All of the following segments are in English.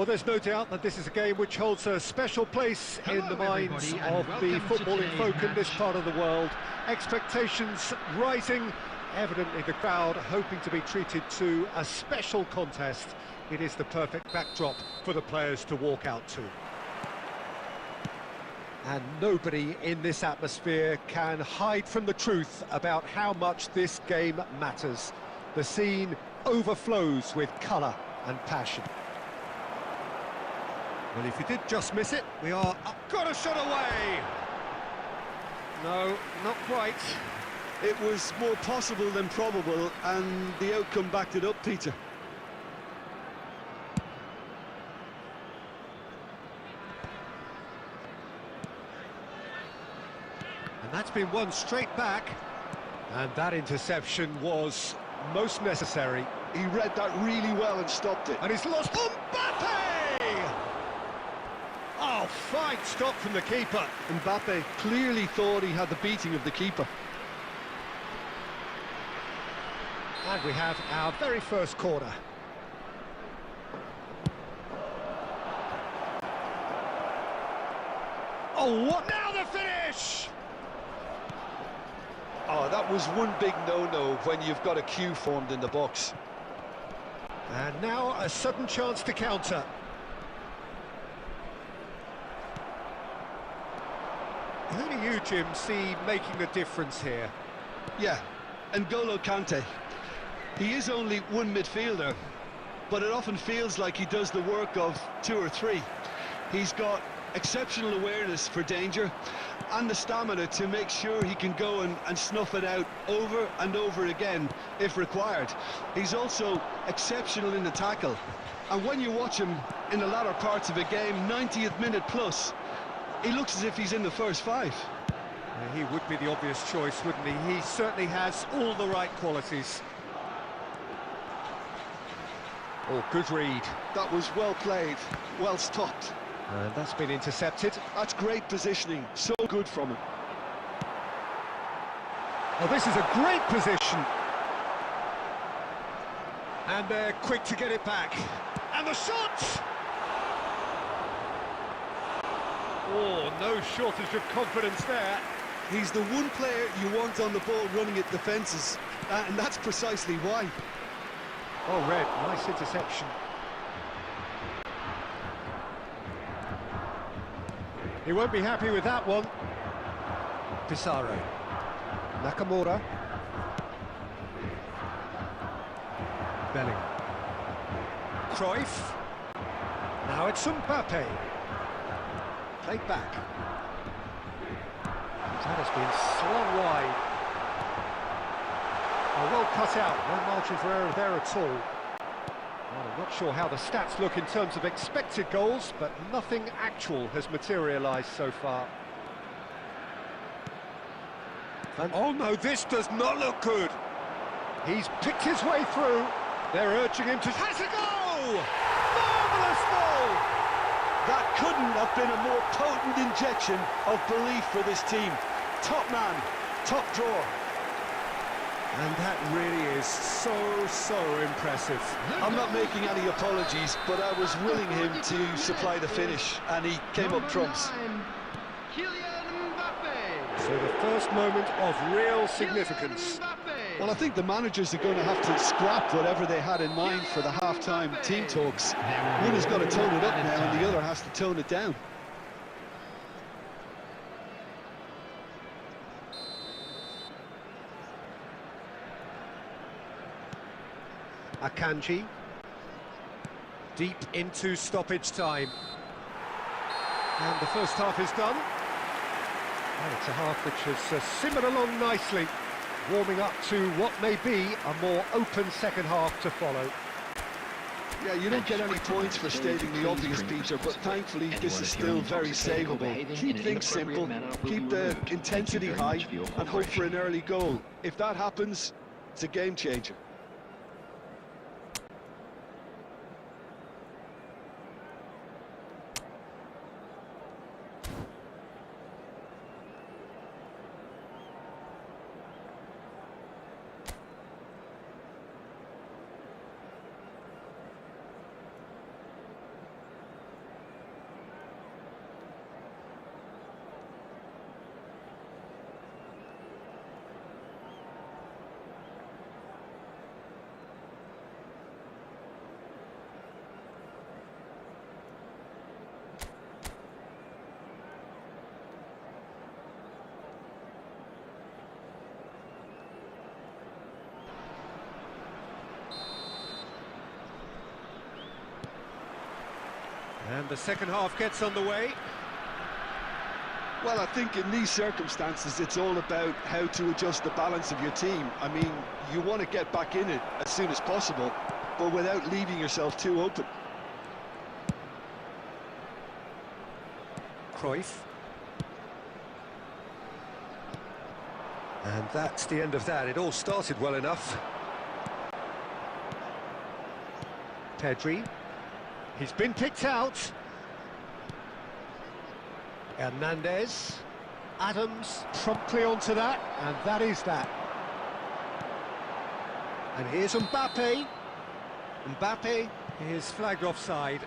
Well, there's no doubt that this is a game which holds a special place in the minds of the footballing folk in this part of the world. Expectations rising, evidently the crowd hoping to be treated to a special contest. It is the perfect backdrop for the players to walk out to. And nobody in this atmosphere can hide from the truth about how much this game matters. The scene overflows with colour and passion. Well, if you did just miss it, we are up. Got a shot away! No, not quite. It was more possible than probable, and the outcome backed it up, Peter. And that's been won straight back. And that interception was most necessary. He read that really well and stopped it. And he's lost Mbappe! Oh, fine stop from the keeper. Mbappe clearly thought he had the beating of the keeper. And we have our very first corner. Oh, what? Now the finish! Oh, that was one big no-no when you've got a queue formed in the box. And now a sudden chance to counter. Who do you, Jim, see making the difference here? Yeah, N'Golo Kante. He is only one midfielder, but it often feels like he does the work of two or three. He's got exceptional awareness for danger and the stamina to make sure he can go and snuff it out over and over again if required. He's also exceptional in the tackle, and when you watch him in the latter parts of a game, 90th minute plus, he looks as if he's in the first five. Yeah, he would be the obvious choice, wouldn't he? He certainly has all the right qualities. Oh, good read. That was well played, well stopped. And that's been intercepted. That's great positioning, so good from him. Oh, this is a great position. And they're quick to get it back. And the shot! Oh, no shortage of confidence there. He's the one player you want on the ball running at defences, and that's precisely why. Oh, Red, nice interception. He won't be happy with that one. Pissarro. Nakamura. Bellingham. Cruyff. Now it's Mbappe. Played back. That has been slung wide. Oh, well cut out. No margin for error there at all. Well, I'm not sure how the stats look in terms of expected goals, but nothing actual has materialised so far. And oh no, this does not look good. He's picked his way through. They're urging him to... Has a goal! Marvellous goal! That couldn't have been a more potent injection of belief for this team. Top man, top drawer. And that really is so impressive. I'm not making any apologies, but I was willing him to supply the finish, and he came up trumps. So the first moment of real significance. Well, I think the managers are going to have to scrap whatever they had in mind for the half-time team talks. One has got to tone it up now, and the other has to tone it down. Akanji, deep into stoppage time. And the first half is done. And it's a half which has simmered along nicely, warming up to what may be a more open second half to follow. Yeah, you don't get any points for stating the obvious, Peter, but thankfully this is still very savable. Keep things simple, keep the intensity high, and hope for an early goal. If that happens, it's a game changer. And the second half gets underway. Well, I think in these circumstances, it's all about how to adjust the balance of your team. I mean, you want to get back in it as soon as possible, but without leaving yourself too open. Cruyff. And that's the end of that. It all started well enough. Pedri. He's been picked out. Hernandez. Adams promptly onto that, and that is that. And here's Mbappe. Mbappe is flagged offside.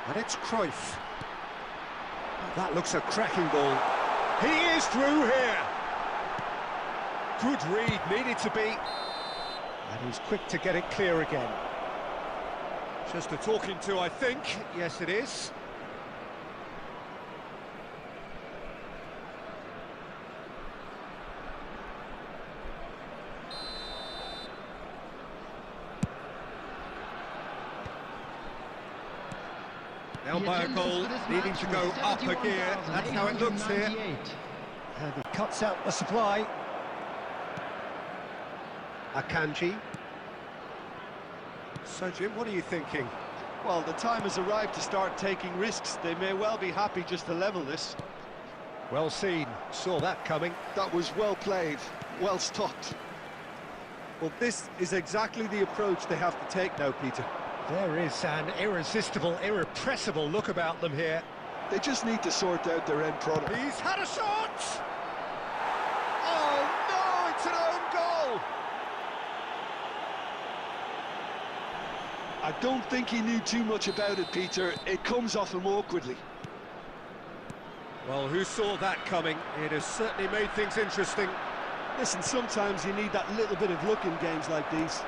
And it's Cruyff. That looks a cracking ball. He is through here. Good read, needed to be. And he's quick to get it clear again. Just a talking to, I think. Yes, it is. Down by a goal, needing to go up a gear. That's how it looks here. And he cuts out the supply. Akanji. So, Jim, what are you thinking? Well, the time has arrived to start taking risks. They may well be happy just to level this. Well seen. Saw that coming. That was well played, well stopped. Well, this is exactly the approach they have to take now, Peter. There is an irresistible, irrepressible look about them here. They just need to sort out their end product. He's had a shot! Oh no, it's an own goal! I don't think he knew too much about it, Peter. It comes off him awkwardly. Well, who saw that coming? It has certainly made things interesting. Listen, sometimes you need that little bit of luck in games like these.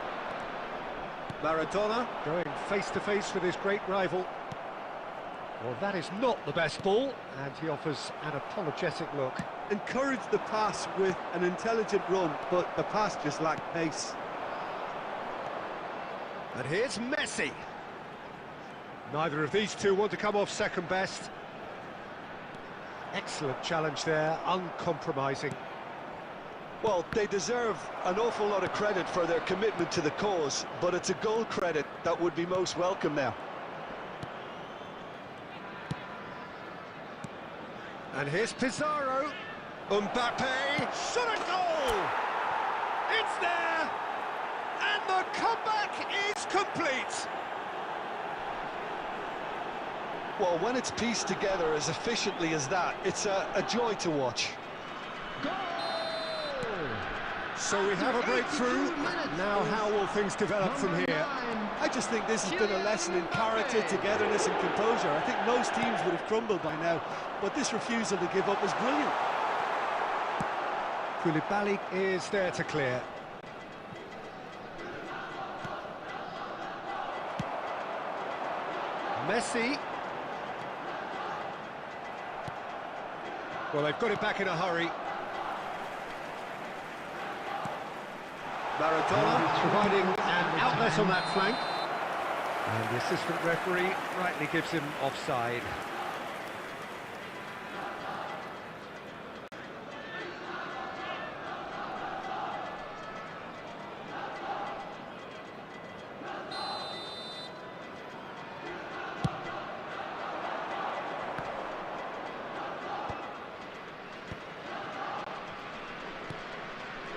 Maradona going face-to-face with his great rival. Well, that is not the best ball, and he offers an apologetic look. Encourage the pass with an intelligent run, but the pass just lacked pace. And here's Messi. Neither of these two want to come off second best. Excellent challenge there, uncompromising. Well, they deserve an awful lot of credit for their commitment to the cause, but it's a goal credit that would be most welcome now. And here's Pizarro. Mbappe, shot a goal! It's there! And the comeback is complete! Well, when it's pieced together as efficiently as that, it's a joy to watch. So we have a breakthrough. Now how will things develop from here? I just think this has been a lesson in character, togetherness and composure. I think most teams would have crumbled by now, but this refusal to give up was brilliant. Koulibaly is there to clear. Messi. Well, they've got it back in a hurry. Maradona providing an outlet on that flank. And the assistant referee rightly gives him offside.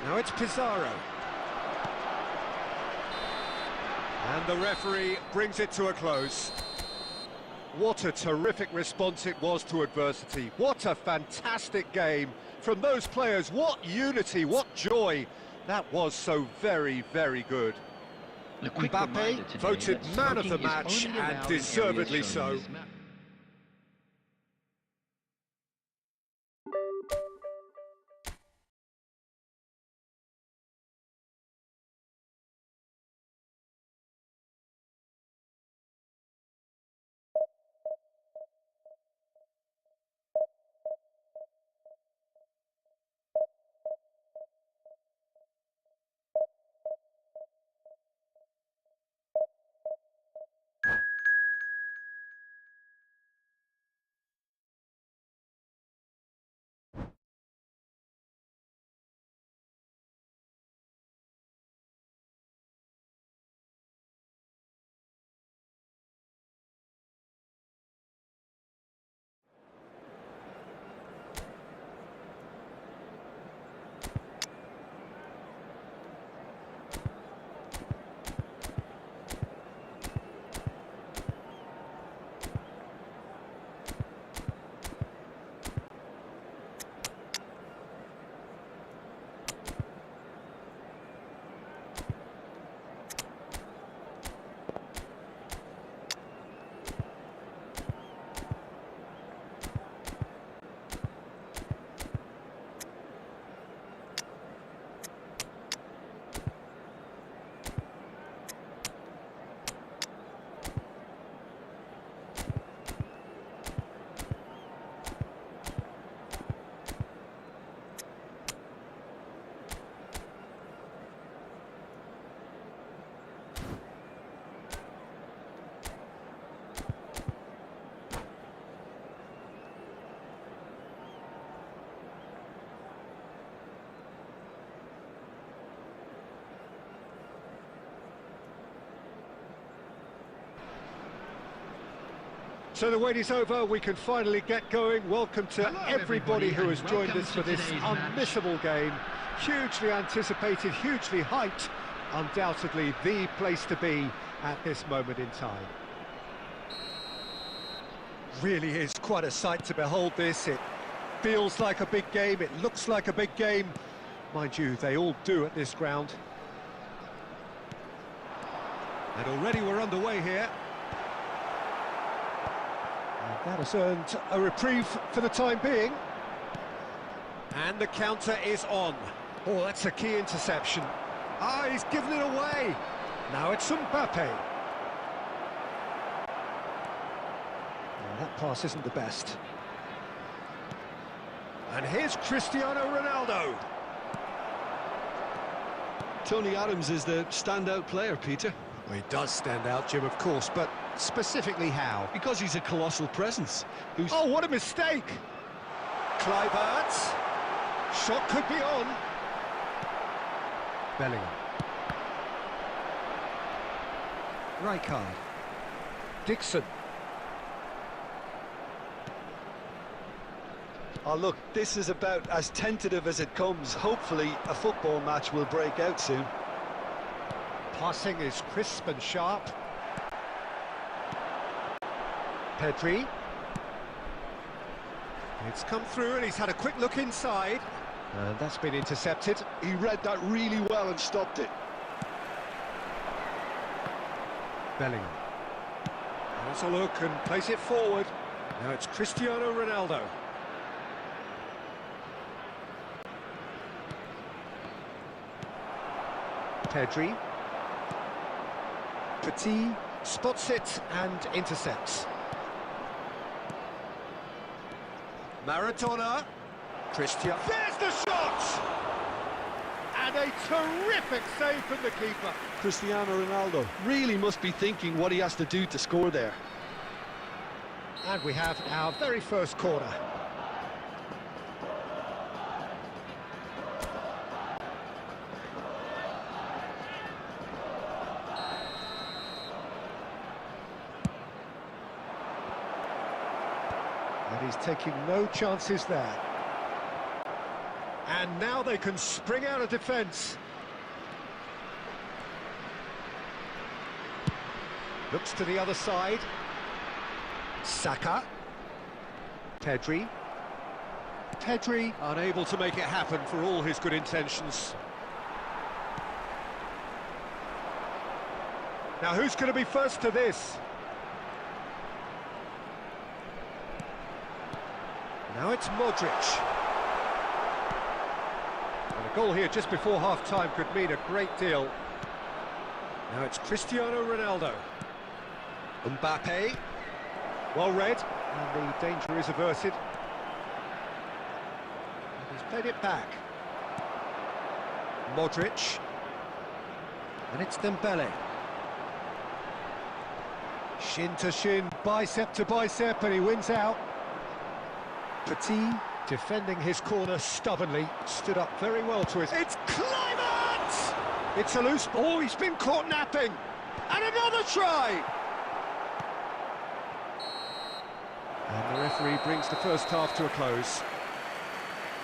Now it's Pizarro. And the referee brings it to a close. What a terrific response it was to adversity. What a fantastic game from those players. What unity, what joy. That was so very, very good. Mbappe voted man of the match, and deservedly so. So the wait is over, we can finally get going. Welcome to everybody who has joined us for this unmissable game. Hugely anticipated, hugely hyped. Undoubtedly the place to be at this moment in time. Really is quite a sight to behold this. It feels like a big game, it looks like a big game. Mind you, they all do at this ground. And already we're underway here. And that has earned a reprieve for the time being. And the counter is on. Oh, that's a key interception. Ah, he's given it away. Now it's Mbappe. Well, that pass isn't the best. And here's Cristiano Ronaldo. Tony Adams is the standout player, Peter. Well, he does stand out, Jim, of course, but specifically how? Because he's a colossal presence. Oh, what a mistake! Kluivert. Shot could be on. Bellingham. Rijkaard. Dixon. Oh, look, this is about as tentative as it comes. Hopefully, a football match will break out soon. Passing is crisp and sharp. Pedri. It's come through and he's had a quick look inside. And that's been intercepted. He read that really well and stopped it. Bellingham. Has a look and plays it forward. Now it's Cristiano Ronaldo. Pedri. Petit spots it and intercepts. Maradona. Cristiano. There's the shot! And a terrific save from the keeper. Cristiano Ronaldo really must be thinking what he has to do to score there. And we have our very first corner. And he's taking no chances there. And now they can spring out of defence. Looks to the other side. Saka. Pedri. Pedri unable to make it happen for all his good intentions. Now who's going to be first to this? Now it's Modric. And a goal here just before half-time could mean a great deal. Now it's Cristiano Ronaldo. Mbappe. Well read, and the danger is averted. And he's played it back. Modric. And it's Dembele. Shin to shin, bicep to bicep, and he wins out. Petit, defending his corner stubbornly, stood up very well to his... It's Kluivert! It's a loose ball, he's been caught napping. And another try! And the referee brings the first half to a close.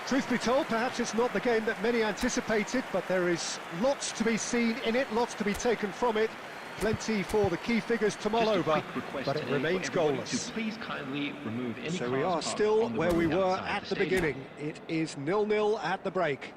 Truth be told, perhaps it's not the game that many anticipated, but there is lots to be seen in it, lots to be taken from it. Plenty for the key figures to mull over, but it remains goalless. Please kindly remove any so we are still where we were at the beginning. It is 0-0 at the break.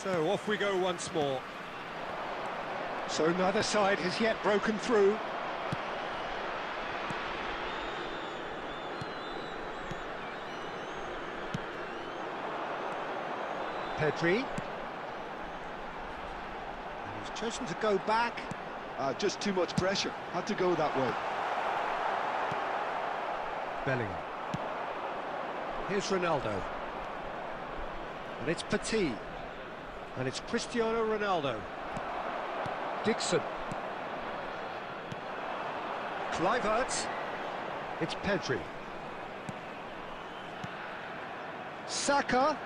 So off we go once more. So neither side has yet broken through. Pedri. And he's chosen to go back. Just too much pressure. Had to go that way. Bellingham. Here's Ronaldo. And it's Petit. And it's Cristiano Ronaldo. Dixon. Kluivert. It's Pedri. Saka.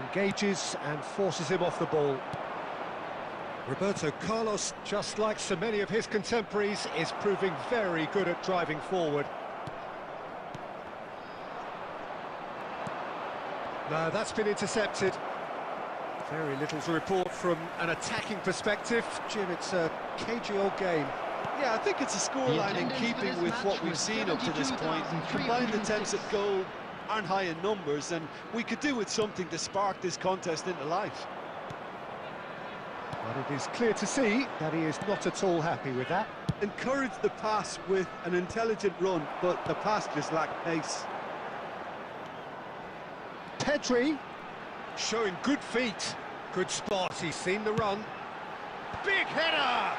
Engages and forces him off the ball. Roberto Carlos, just like so many of his contemporaries, is proving very good at driving forward. No, that's been intercepted. Very little to report from an attacking perspective. Jim, it's a cagey old game. Yeah, I think it's a scoreline in keeping with what we've seen up to this point. Combined attempts at goal aren't high in numbers, and we could do with something to spark this contest into life. But it is clear to see that he is not at all happy with that. Encouraged the pass with an intelligent run, but the pass just lacked pace. Pedri, showing good feet. Good spot, he's seen the run. Big header!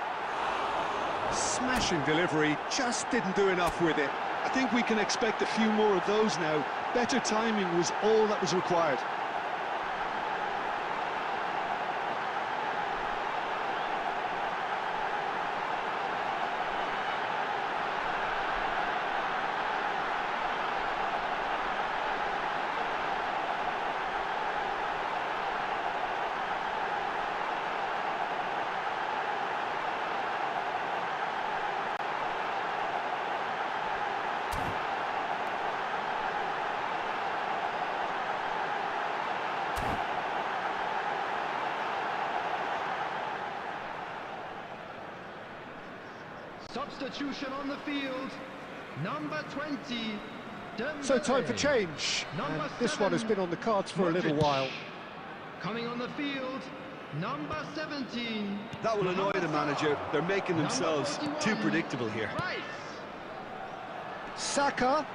Smashing delivery, just didn't do enough with it. I think we can expect a few more of those now. Better timing was all that was required. Substitution on the field, number 20. So time for change. And this one has been on the cards for a little while. Coming on the field, number 17. That will annoy the manager. They're making themselves too predictable here. Rice. Saka.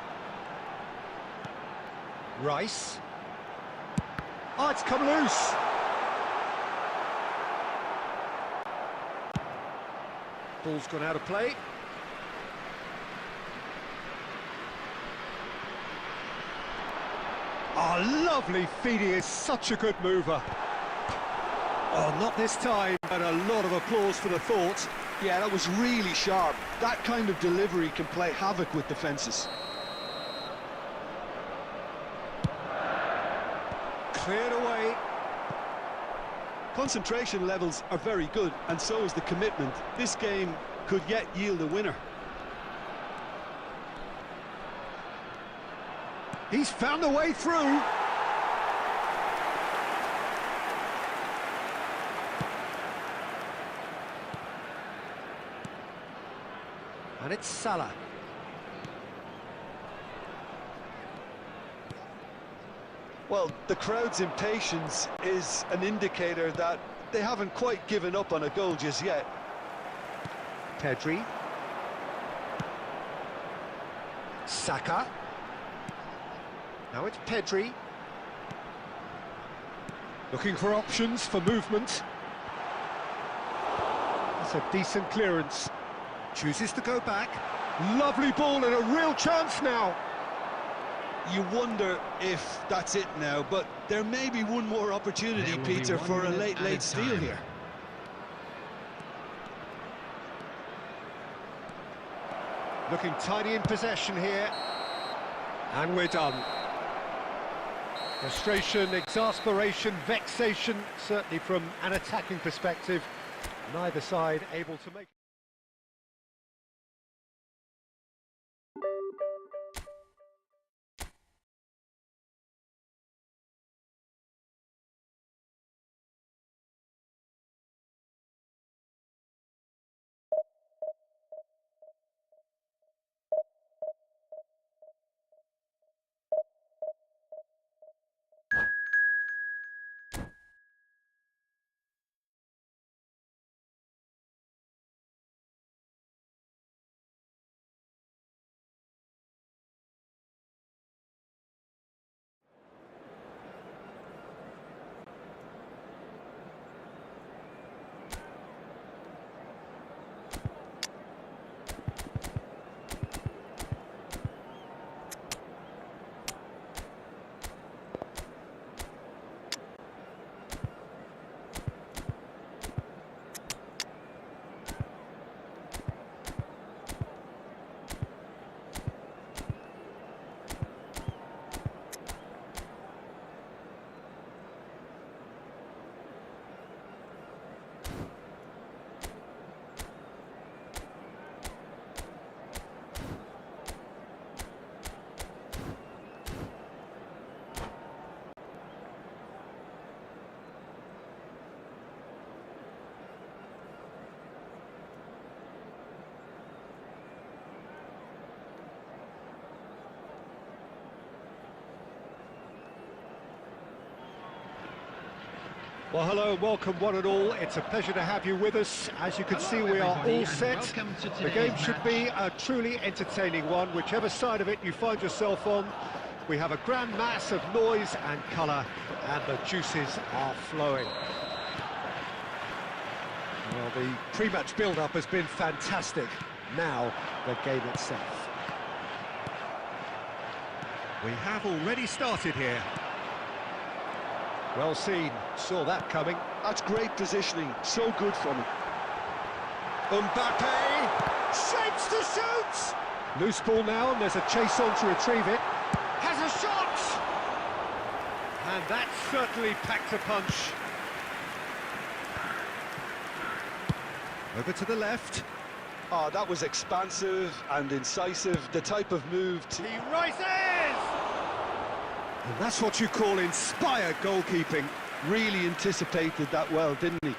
Rice. Oh, it's come loose. Ball's gone out of play. Oh, lovely feed. He is such a good mover. Oh, not this time, but a lot of applause for the thought. Yeah, that was really sharp. That kind of delivery can play havoc with defences. Cleared away. Concentration levels are very good, and so is the commitment. This game could yet yield a winner. He's found a way through. And it's Salah. Well, the crowd's impatience is an indicator that they haven't quite given up on a goal just yet. Pedri. Saka. Now it's Pedri. Looking for options for movement. That's a decent clearance. Chooses to go back. Lovely ball and a real chance now. You wonder if that's it now, but there may be one more opportunity, Peter, for a late steal here. Looking tidy in possession here. And we're done. Frustration, exasperation, vexation, certainly from an attacking perspective. Neither side able to make... Well, hello and welcome one and all. It's a pleasure to have you with us. As you can see, we are all set. The game should be a truly entertaining one, whichever side of it you find yourself on. We have a grand mass of noise and colour, and the juices are flowing. Well, the pre-match build-up has been fantastic. Now, the game itself. We have already started here. Well seen, saw that coming. That's great positioning, so good from him. Mbappe shapes to shoot! Loose ball now, and there's a chase on to retrieve it. Has a shot! And that certainly packed a punch. Over to the left. Oh, that was expansive and incisive, the type of move to... He rises! And that's what you call inspired goalkeeping. Really anticipated that well, didn't he?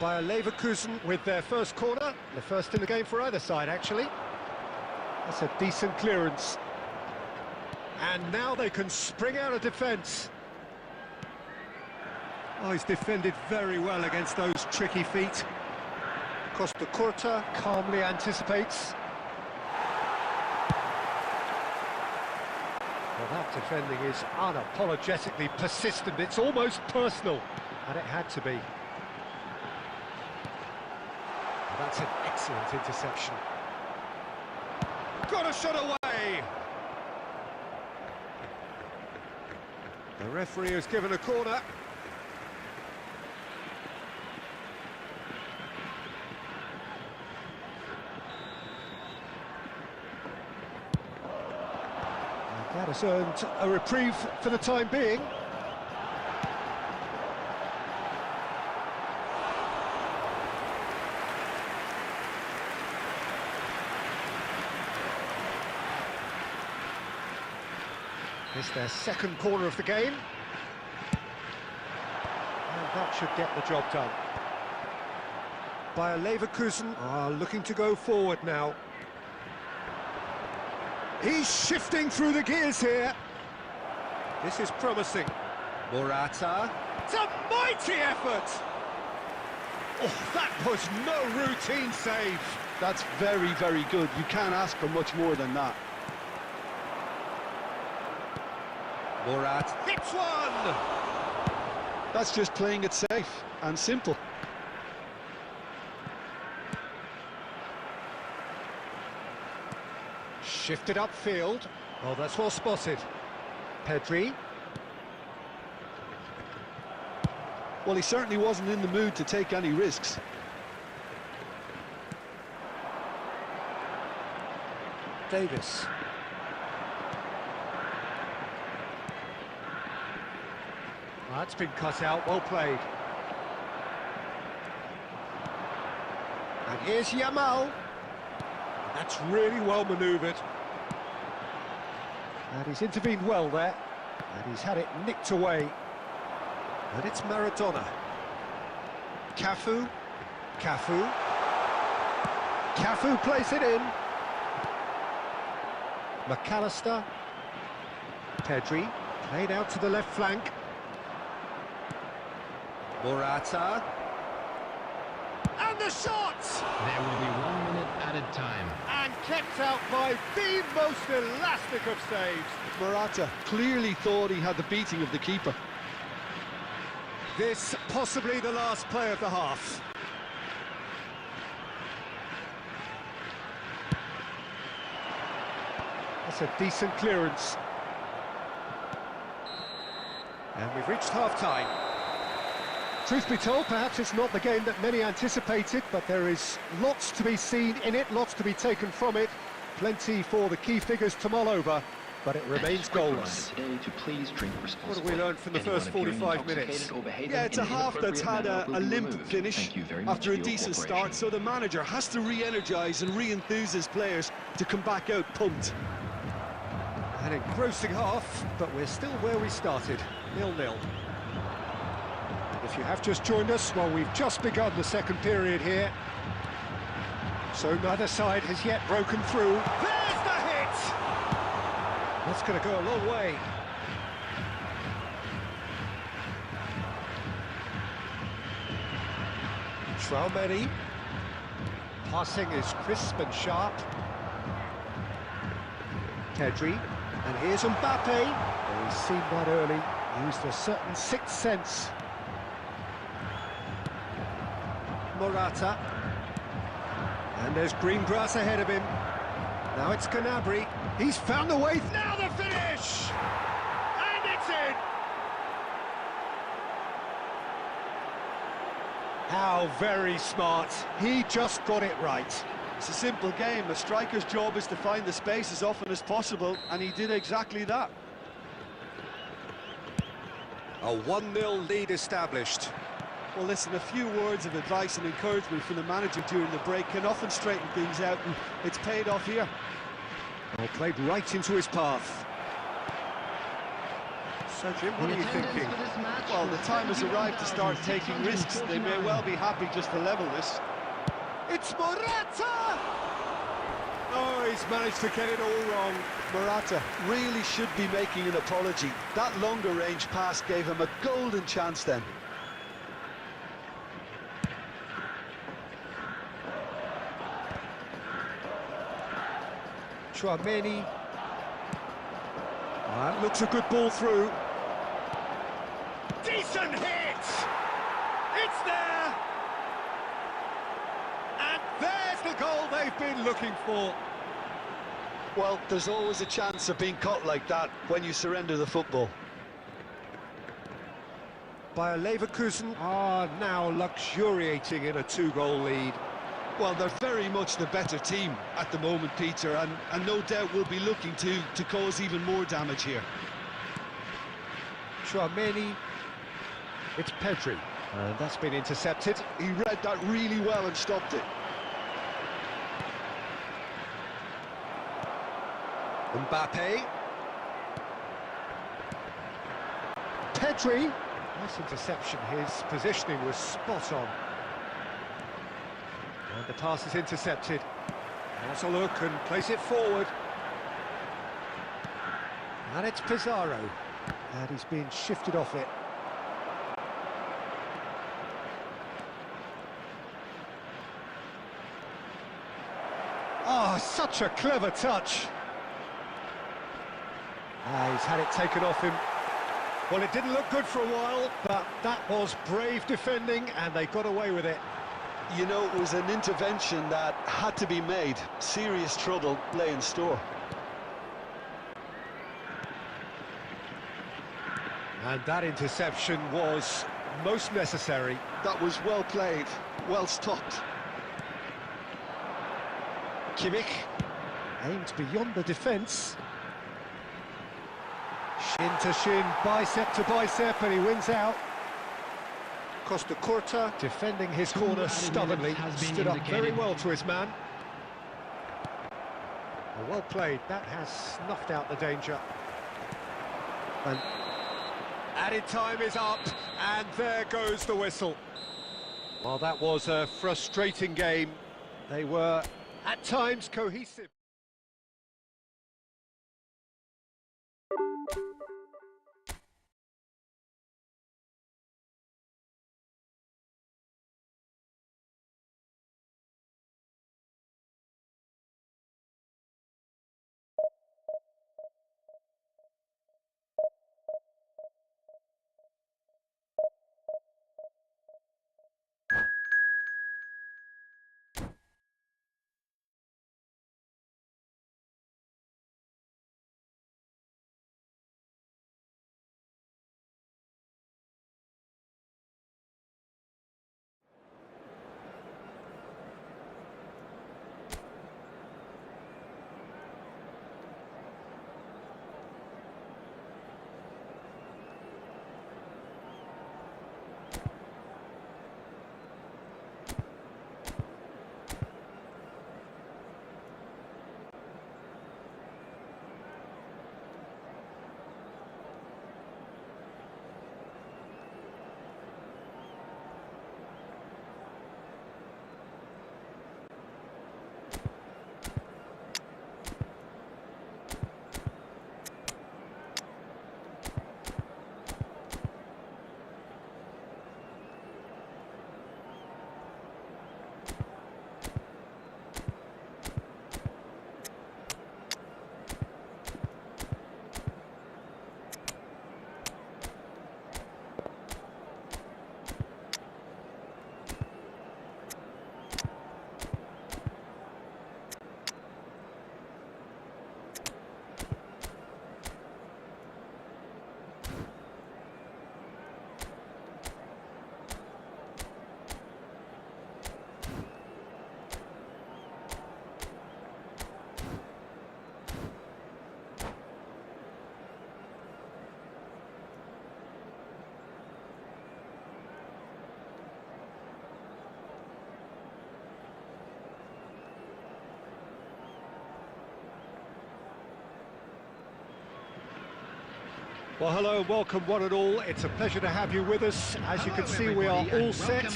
Bayer Leverkusen with their first corner. The first in the game for either side, actually. That's a decent clearance. And now they can spring out of defence. Oh, he's defended very well against those tricky feet. Costa Curta calmly anticipates. Well, that defending is unapologetically persistent. It's almost personal, and it had to be. Well, that's an excellent interception. Got a shot away! The referee has given a corner. That has earned a reprieve for the time being. It's their second corner of the game. And that should get the job done. Bayer Leverkusen are looking to go forward now. He's shifting through the gears here. This is promising. Morata. It's a mighty effort! Oh, that was no routine save. That's very, very good. You can't ask for much more than that. Morata hits one! That's just playing it safe and simple. Shifted upfield. Oh, that's well spotted. Pedri. Well, he certainly wasn't in the mood to take any risks. Davis. Oh, that's been cut out, well played. And here's Yamal. That's really well manoeuvred. And he's intervened well there. And he's had it nicked away. And it's Maradona. Cafu. Cafu plays it in. McAllister. Pedri. Played out to the left flank. Morata. And the shot! There will be 1 minute added time. And kept out by the most elastic of saves. Morata clearly thought he had the beating of the keeper. This possibly the last play of the half. That's a decent clearance. And we've reached half-time. Truth be told, perhaps it's not the game that many anticipated, but there is lots to be seen in it, lots to be taken from it. Plenty for the key figures to mull over, but it remains goalless. Today to please drink What have we learned from the first 45 minutes? Yeah, it's a half that's had a limp finish after a decent start, so the manager has to re-energise and re-enthuse his players to come back out pumped. An engrossing half, but we're still where we started, 0-0. If you have just joined us, well, we've just begun the second period here. So neither side has yet broken through. There's the hit! That's going to go a long way. Traoré. Passing is crisp and sharp. Pedri. And here's Mbappe. Oh, he's seen that early. Used a certain sixth sense. Morata. And there's green grass ahead of him. Now it's Gnabry. He's found the way. Now the finish! And it's in! How very smart. He just got it right. It's a simple game. A striker's job is to find the space as often as possible, and he did exactly that. A 1-0 lead established. Well, listen, a few words of advice and encouragement from the manager during the break can often straighten things out, and it's paid off here. Well, played right into his path. So, Jim, what are you thinking? Well, the time has arrived to start taking risks. They may well be happy just to level this. It's Morata! Oh, he's managed to get it all wrong. Morata really should be making an apology. That longer range pass gave him a golden chance then. Traoré. That looks a good ball through. Decent hit! It's there! And there's the goal they've been looking for. Well, there's always a chance of being caught like that when you surrender the football. Bayer Leverkusen are now luxuriating in a 2-goal lead. Well, they're very much the better team at the moment, Peter, and no doubt will be looking to cause even more damage here. Traoré. It's Pedri. And that's been intercepted. He read that really well and stopped it. Mbappe. Pedri. Nice interception. His positioning was spot on. And the pass is intercepted. Has a look and place it forward. And it's Pizarro. And he's being shifted off it. Oh, such a clever touch. He's had it taken off him. Well, it didn't look good for a while, but that was brave defending, and they got away with it. You know, it was an intervention that had to be made. Serious trouble lay in store. And that interception was most necessary. That was well played, well stopped. Kimmich aimed beyond the defence. Shin to shin, bicep to bicep, and he wins out. Costa Curta defending his corner stubbornly, stood up very well to his man. Well played, that has snuffed out the danger. And added time is up, and there goes the whistle. Well, that was a frustrating game. They were, at times, cohesive. Well, hello and welcome one and all. It's a pleasure to have you with us. As you can see, we are all set.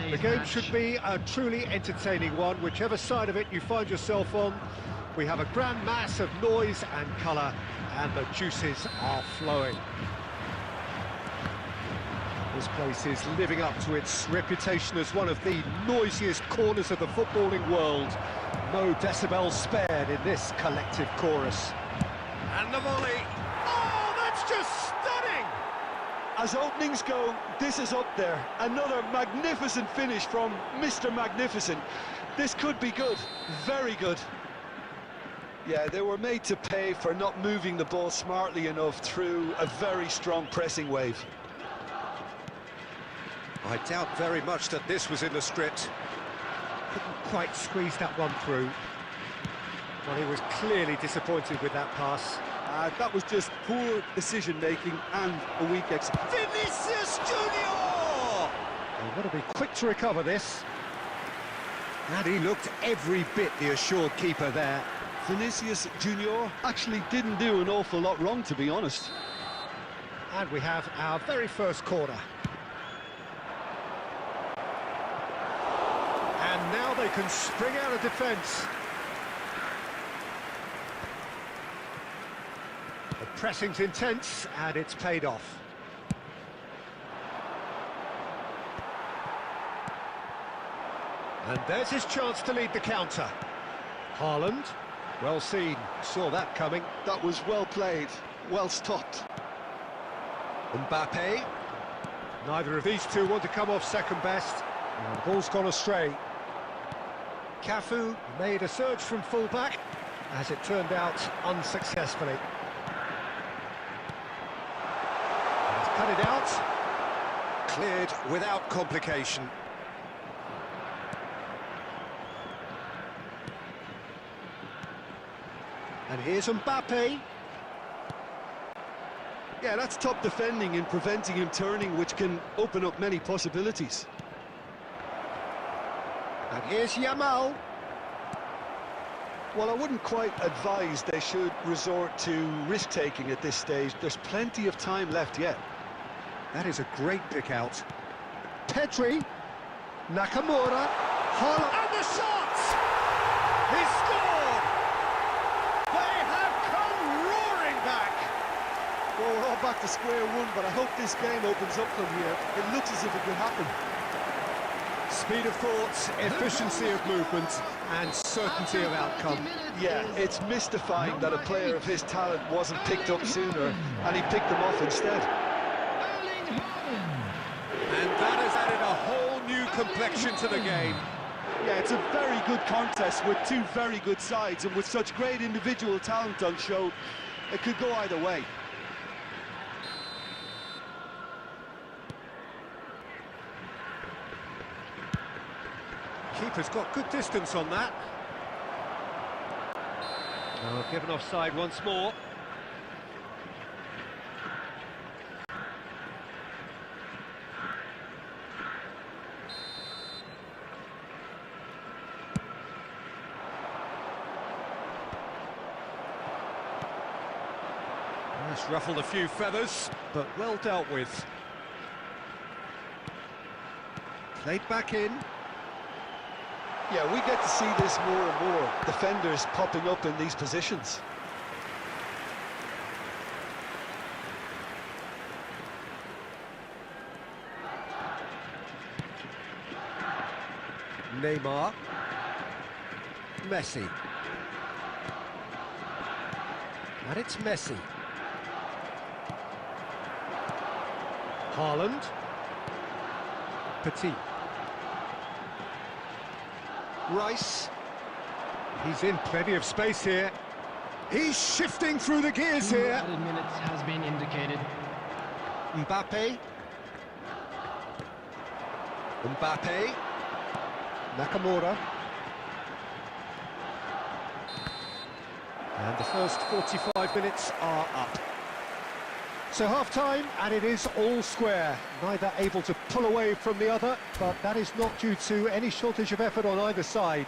The game should be a truly entertaining one, whichever side of it you find yourself on. We have a grand mass of noise and colour, and the juices are flowing. This place is living up to its reputation as one of the noisiest corners of the footballing world. No decibels spared in this collective chorus. And the volley. Oh, that's just stunning! As openings go, this is up there. Another magnificent finish from Mr. Magnificent. This could be good, very good. Yeah, they were made to pay for not moving the ball smartly enough through a very strong pressing wave. I doubt very much that this was in the script. Couldn't quite squeeze that one through. Well, he was clearly disappointed with that pass. That was just poor decision-making and a weak execution. Vinicius Junior! They've got to be quick to recover this. And he looked every bit the assured keeper there. Vinicius Junior actually didn't do an awful lot wrong, to be honest. And we have our very first corner. And now they can spring out of defence. The pressing's intense, and it's paid off. And there's his chance to lead the counter. Haaland, well seen, saw that coming. That was well played, well stopped. Mbappe. Neither of these two want to come off second best. And the ball's gone astray. Cafu made a surge from full-back, as it turned out unsuccessfully. He's cut it out. Cleared without complication. And here's Mbappe. Yeah, that's top defending and preventing him turning, which can open up many possibilities. And here's Yamal. Well, I wouldn't quite advise they should resort to risk-taking at this stage. There's plenty of time left yet. That is a great pick out. Pedri, Nakamura, Haaland, and the shot! He scored! They have come roaring back! Well, we're all back to square one, but I hope this game opens up from here. It looks as if it could happen. Speed of thought, efficiency of movement, and certainty of outcome. Yeah, it's mystifying that a player of his talent wasn't picked up sooner, and he picked them off instead. And that has added a whole new complexion to the game. Yeah, it's a very good contest with two very good sides, and with such great individual talent on show, it could go either way. Keeper's got good distance on that. Oh, given offside once more. That's ruffled a few feathers, but well dealt with. Played back in. Yeah, we get to see this more and more. Defenders popping up in these positions. Neymar. Messi. And it's Messi. Haaland. Petit. Rice. He's in plenty of space here. He's shifting through the gears here. Added minutes has been indicated. Mbappe. Mbappe. Nakamura. And the first 45 minutes are up. So half-time, and it is all square. Neither able to pull away from the other, but that is not due to any shortage of effort on either side.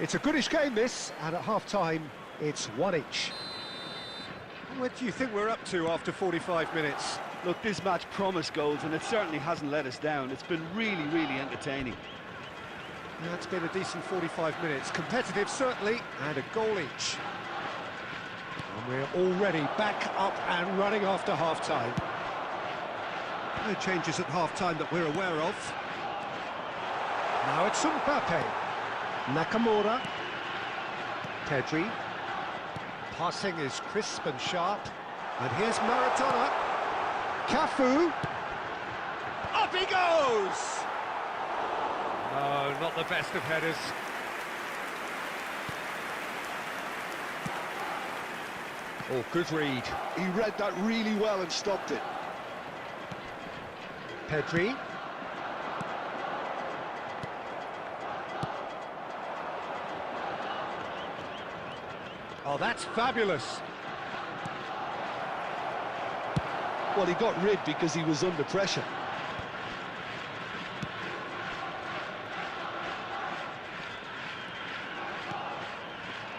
It's a goodish game, this, and at half-time, it's one each. What do you think we're up to after 45 minutes? Look, this match promised goals, and it certainly hasn't let us down. It's been really, really entertaining. That's been a decent 45 minutes. Competitive, certainly, and a goal each. And we're already back up and running after half-time. No changes at half-time that we're aware of. Now it's Mbappe. Nakamura. Pedri. Passing is crisp and sharp. And here's Maradona. Cafu. Up he goes! Oh, not the best of headers. Oh, good read. He read that really well and stopped it. Pedri. Oh, that's fabulous. Well, he got rid because he was under pressure.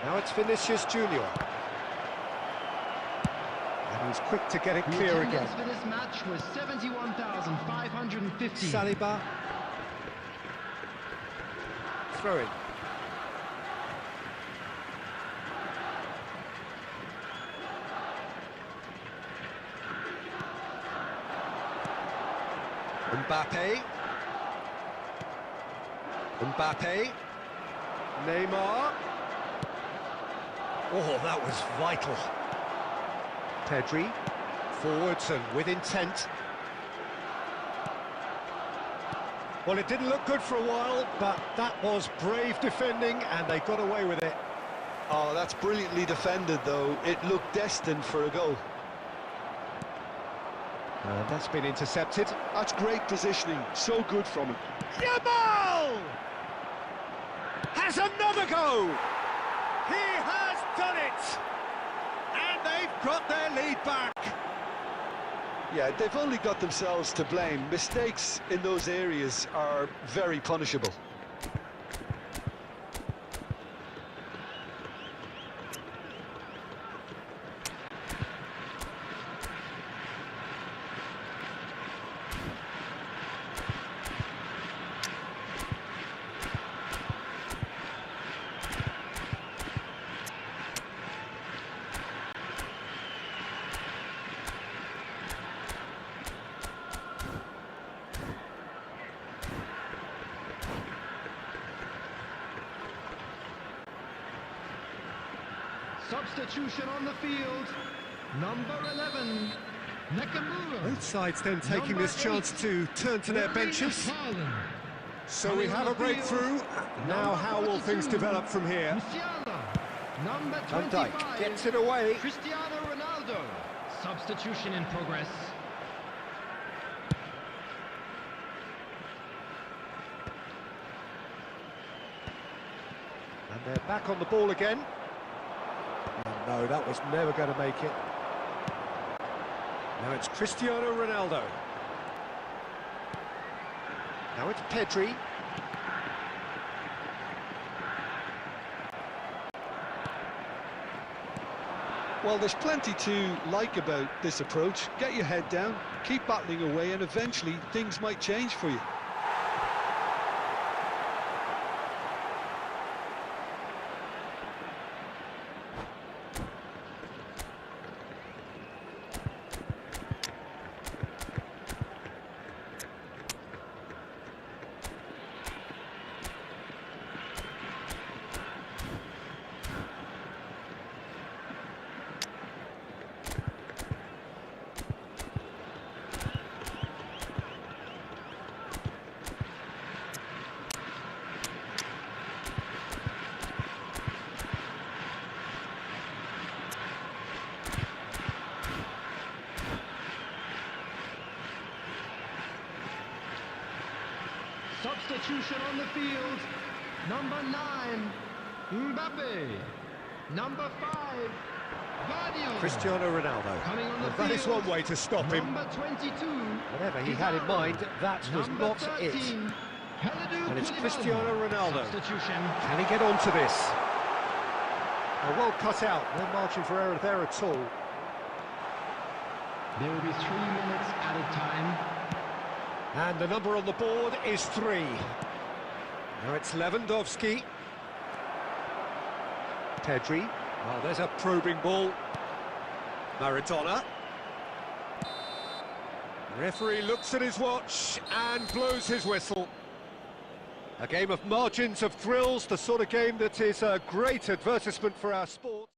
Now it's Vinicius Junior. And he's quick to get it clear again. For this match was 71,550. Saliba. Throw in. Mbappe. Mbappe. Neymar. Oh, that was vital. Pedri. Forwards and with intent. Well, it didn't look good for a while, but that was brave defending, and they got away with it. Oh, that's brilliantly defended, though. It looked destined for a goal. And that's been intercepted. That's great positioning. So good from him. Yamal! Has another go! He has done it! And they've got their lead back. Yeah, they've only got themselves to blame. Mistakes in those areas are very punishable. Substitution on the field. Number 11, Nakamura. Both sides then taking this chance to turn to their benches. So we have a breakthrough. Now how will things develop from here? Number Van 25, Dijk gets it away. Cristiano Ronaldo. Substitution in progress. And they're back on the ball again. No, that was never going to make it. Now it's Cristiano Ronaldo. Now it's Pedri. Well, there's plenty to like about this approach. Get your head down, keep battling away, and eventually things might change for you. Substitution on the field. Number 9, Mbappe. Number 5, Guardiola. Cristiano Ronaldo. Coming on the Well, that is field, one way to stop him. Number 22, Whatever he had in mind, that was number not 13, it. Kalidou And it's Koulibaly. Cristiano Ronaldo. Substitution. Can he get onto this? Oh, well cut out. No margin for error there at all. There will be 3 minutes added time. And the number on the board is 3. Now it's Lewandowski. Pedri. Oh, there's a probing ball. Maradona. Referee looks at his watch and blows his whistle. A game of margins of thrills, the sort of game that is a great advertisement for our sport.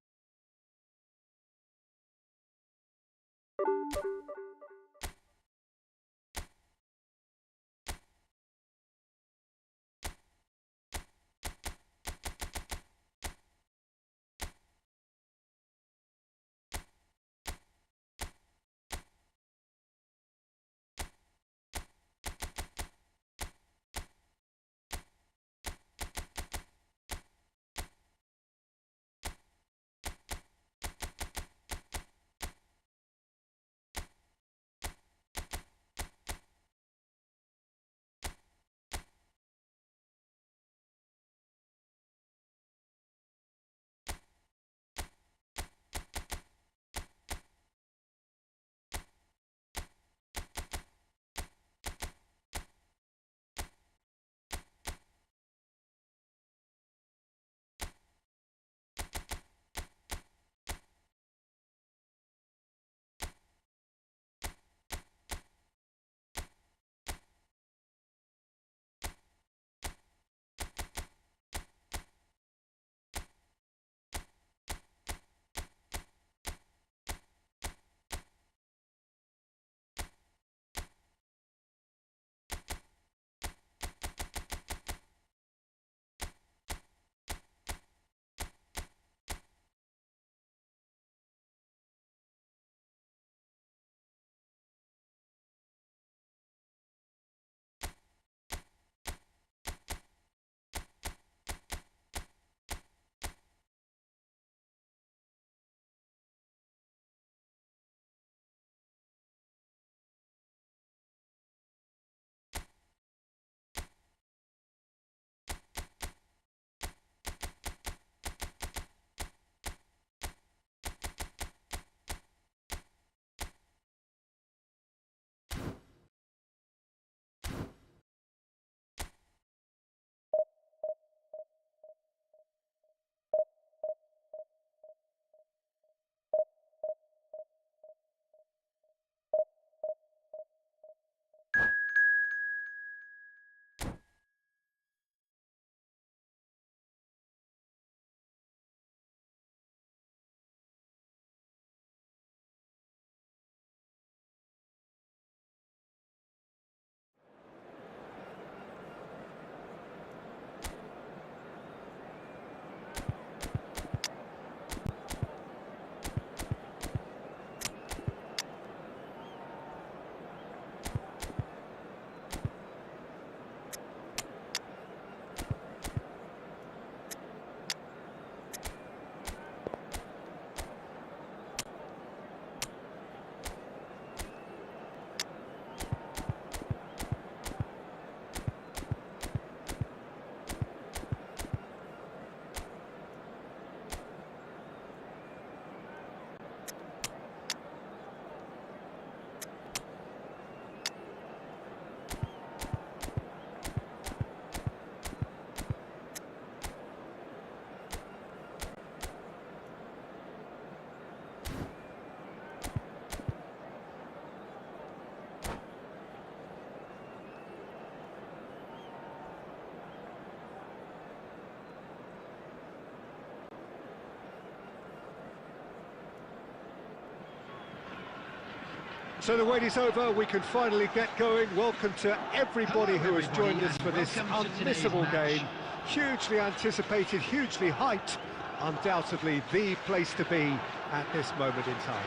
So the wait is over, we can finally get going. Welcome to everybody who has joined us for this unmissable game. Hugely anticipated, hugely hyped. Undoubtedly the place to be at this moment in time.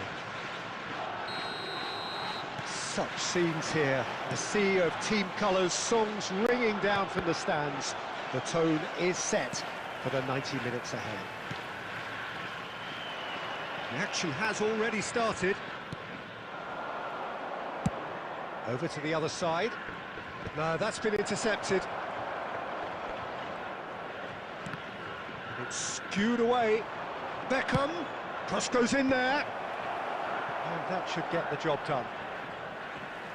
Such scenes here, a sea of team colours, songs ringing down from the stands. The tone is set for the 90 minutes ahead. The action has already started. Over to the other side. No, that's been intercepted. And it's skewed away. Beckham. Cross goes in there. And that should get the job done.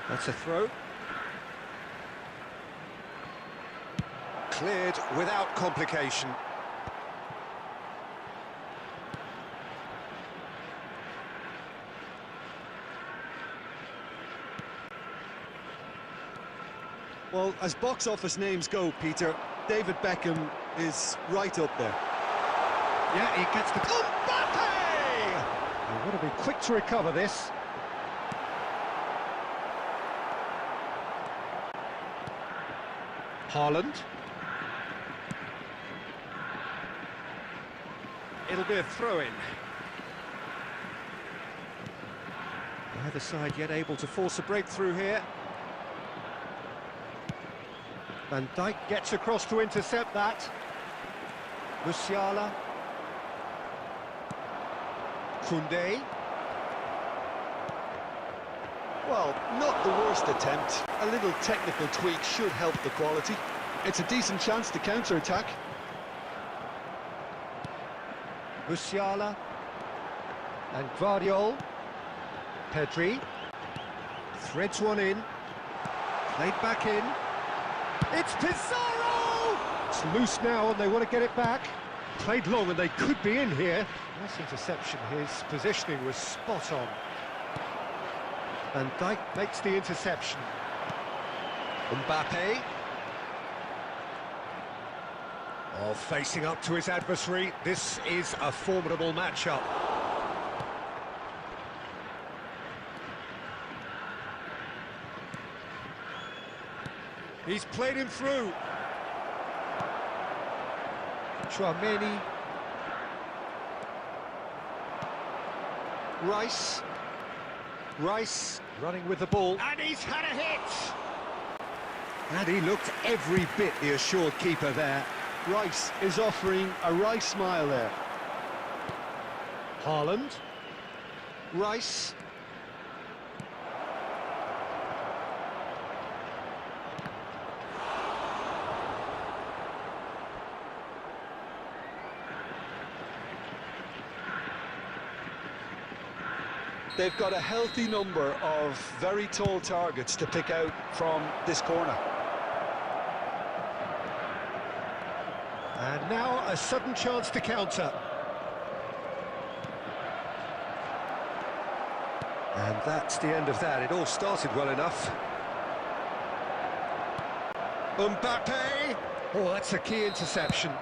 That's a throw. Cleared without complication. Well, as box office names go, Peter, David Beckham is right up there. Yeah, he gets the... Mbappe! He would have been quick to recover this. Haaland. It'll be a throw-in. Neither side yet able to force a breakthrough here. Van Dijk gets across to intercept that. Musiala. Koundé. Well, not the worst attempt. A little technical tweak should help the quality. It's a decent chance to counter-attack. Musiala. And Guardiol. Pedri. Threads one in. Played back in. It's Pizarro! It's loose now and they want to get it back. Played long and they could be in here. Nice interception, his positioning was spot on. Van Dijk makes the interception. Mbappe. Oh, facing up to his adversary. This is a formidable matchup. He's played him through. Tchouaméni. Rice. Rice running with the ball. And he's had a hit! And he looked every bit the assured keeper there. Rice is offering a Rice smile there. Haaland. Rice. They've got a healthy number of very tall targets to pick out from this corner. And now a sudden chance to counter. And that's the end of that. It all started well enough. Mbappe! Oh, that's a key interception.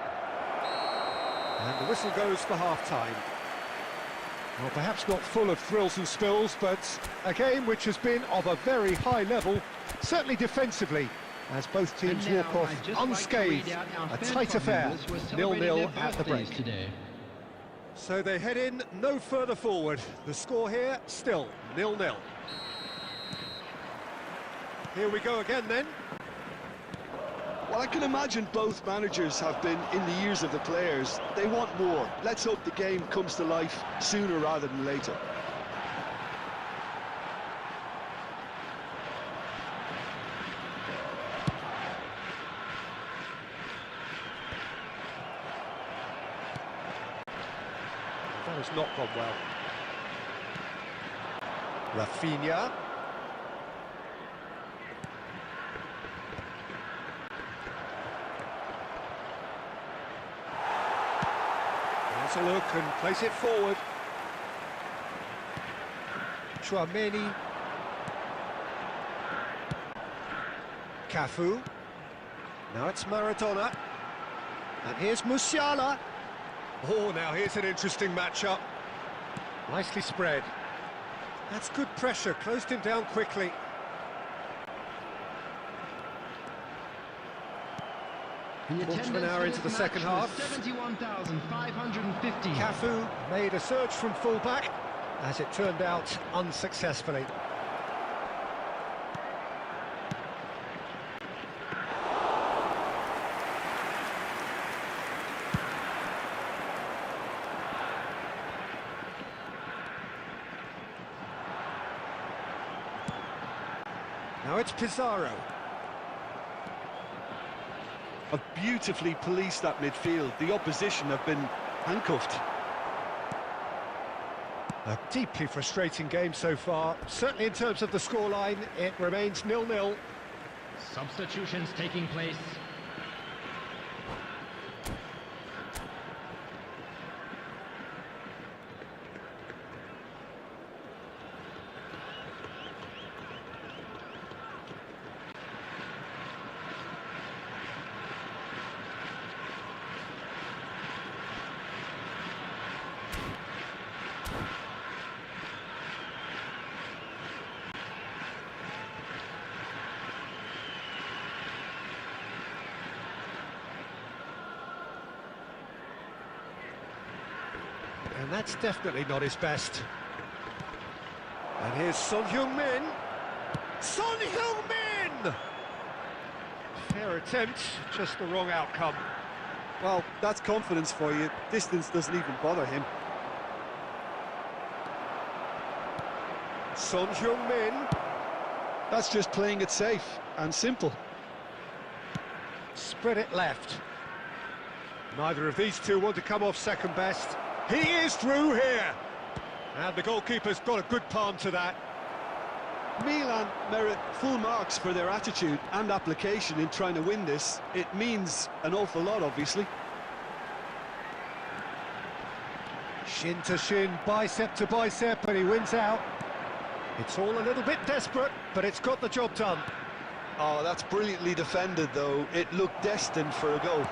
And the whistle goes for half-time. Well, perhaps not full of thrills and spills, but a game which has been of a very high level, certainly defensively, as both teams walk off unscathed. A tight affair, 0-0 at the break. Today. So they head in no further forward. The score here, still 0-0. Here we go again then. Well, I can imagine both managers have been in the ears of the players. They want more. Let's hope the game comes to life sooner rather than later. That has not gone well. Rafinha. A look and place it forward. Tchouaméni. Cafu. Now it's Maradona. And here's Musiala. Oh, now here's an interesting matchup. Nicely spread. That's good pressure, closed him down quickly. Quarter of an hour into the second half. 71,550. Cafu made a surge from full-back, as it turned out unsuccessfully. Now it's Pizarro. Have beautifully policed that midfield. The opposition have been handcuffed. A deeply frustrating game so far. Certainly in terms of the scoreline, it remains 0-0. Substitutions taking place. And that's definitely not his best. And here's Son Heung-min. Son Heung-min! Fair attempt, just the wrong outcome. Well, that's confidence for you. Distance doesn't even bother him. Son Heung-min. That's just playing it safe and simple. Spread it left. Neither of these two want to come off second best. He is through here. And the goalkeeper's got a good palm to that. Milan merit full marks for their attitude and application in trying to win this. It means an awful lot, obviously. Shin to shin, bicep to bicep, and he wins out. It's all a little bit desperate, but it's got the job done. Oh, that's brilliantly defended, though. It looked destined for a goal.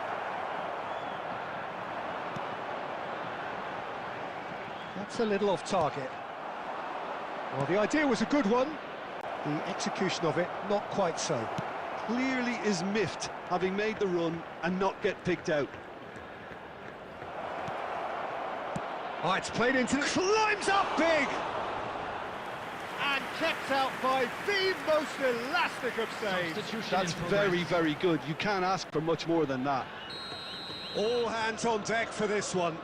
That's a little off target. Well, the idea was a good one. The execution of it, not quite so. Clearly is miffed, having made the run and not get picked out. Oh, it's played into... Climbs up big! And kept out by the most elastic of saves. Substitution That's in progress. very, very good. You can't ask for much more than that. All hands on deck for this one.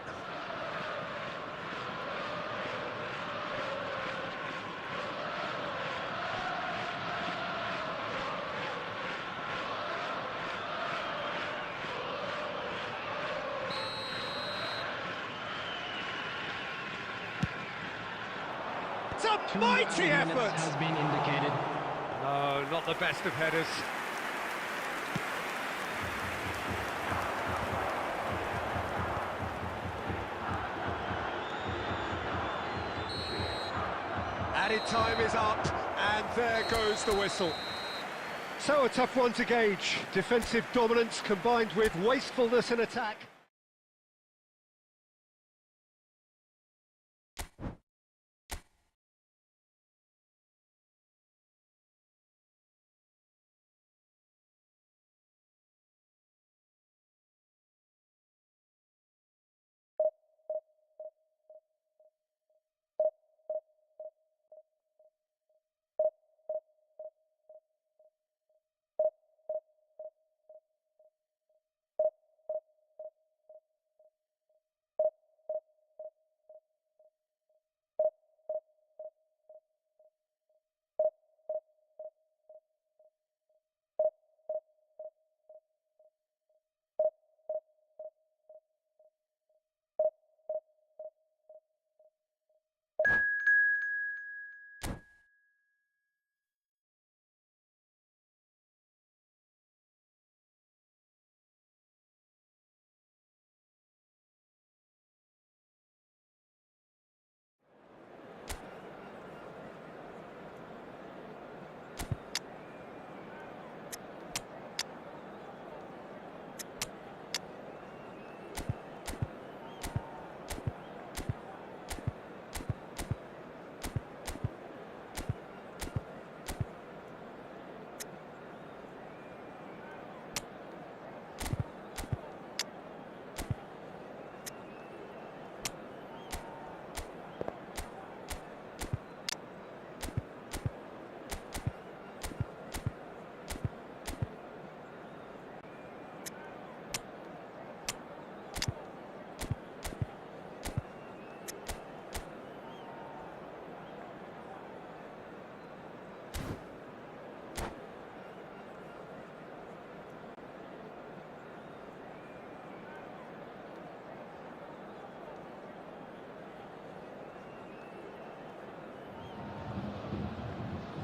It's a 2 mighty minutes effort! has been indicated. No, not the best of headers. Added time is up, and there goes the whistle. So a tough one to gauge. Defensive dominance combined with wastefulness in attack.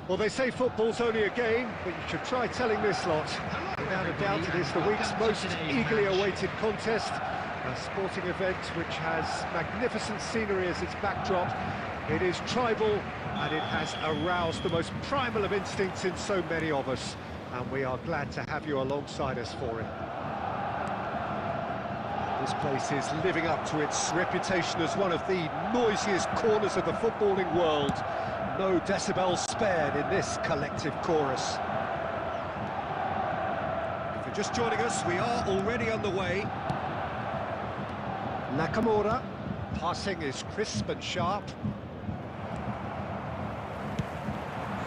Well, they say football's only a game, but you should try telling this lot. Without a doubt, it is the week's most eagerly awaited contest. A sporting event which has magnificent scenery as its backdrop. It is tribal, and it has aroused the most primal of instincts in so many of us. And we are glad to have you alongside us for it. This place is living up to its reputation as one of the noisiest corners of the footballing world. No decibels spared in this collective chorus. If you're just joining us, we are already underway. Nakamura, passing is crisp and sharp.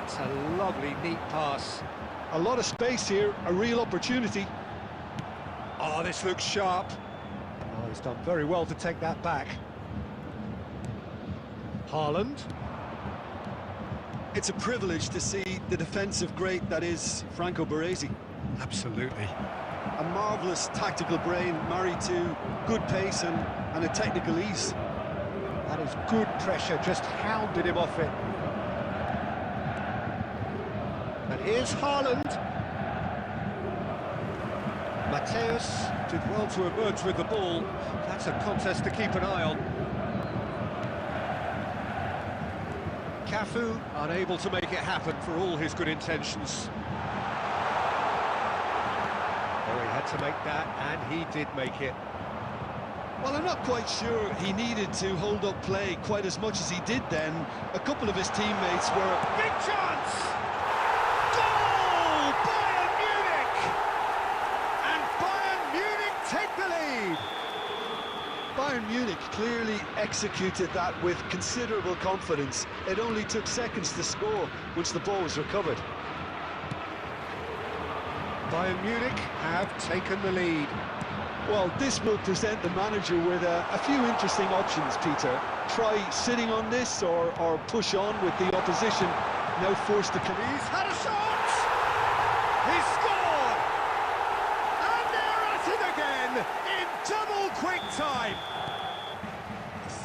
It's a lovely, neat pass. A lot of space here, a real opportunity. Oh, this looks sharp. Oh, he's done very well to take that back. Haaland. It's a privilege to see the defensive great that is Franco Baresi. Absolutely. A marvellous tactical brain married to good pace and a technical ease. That is good pressure, just hounded him off it. And here's Haaland. Mateus did well to emerge with the ball. That's a contest to keep an eye on. Cafu unable to make it happen for all his good intentions. Oh, he had to make that, and he did make it. Well, I'm not quite sure he needed to hold up play quite as much as he did then. A couple of his teammates were... Big chance! Goal! Bayern Munich! And Bayern Munich take the lead! Bayern Munich clearly executed that with considerable confidence. It only took seconds to score once the ball was recovered. Bayern Munich have taken the lead. Well, this will present the manager with a few interesting options, Peter. Try sitting on this or push on with the opposition now forced to come. He's had a shot! He's scored! And they're at it again in double quick time.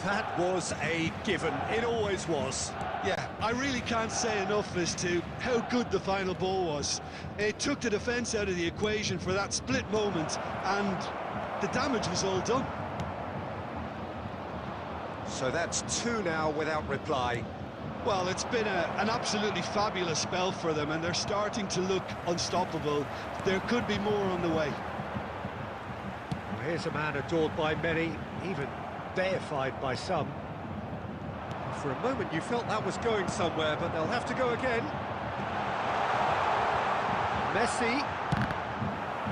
That was a given. It always was. Yeah, I really can't say enough as to how good the final ball was. It took the defence out of the equation for that split moment, and the damage was all done. So that's two now without reply. Well, it's been an absolutely fabulous spell for them, and they're starting to look unstoppable. There could be more on the way. Well, here's a man adored by many, even deified by some. For a moment you felt that was going somewhere, but they'll have to go again. Messi.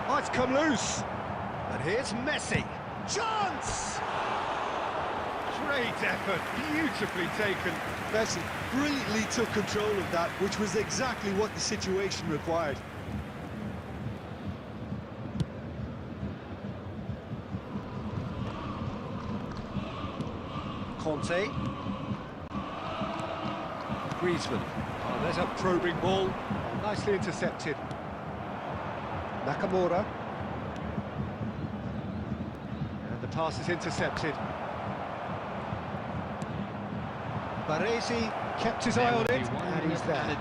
Oh, it's come loose. And here's Messi. Chance! Great effort, beautifully taken. Messi brilliantly took control of that, which was exactly what the situation required. Conte. Griezmann. Oh, there's a probing ball. Oh, nicely intercepted. Nakamura. And the pass is intercepted. Baresi kept his eye on it, and he's there.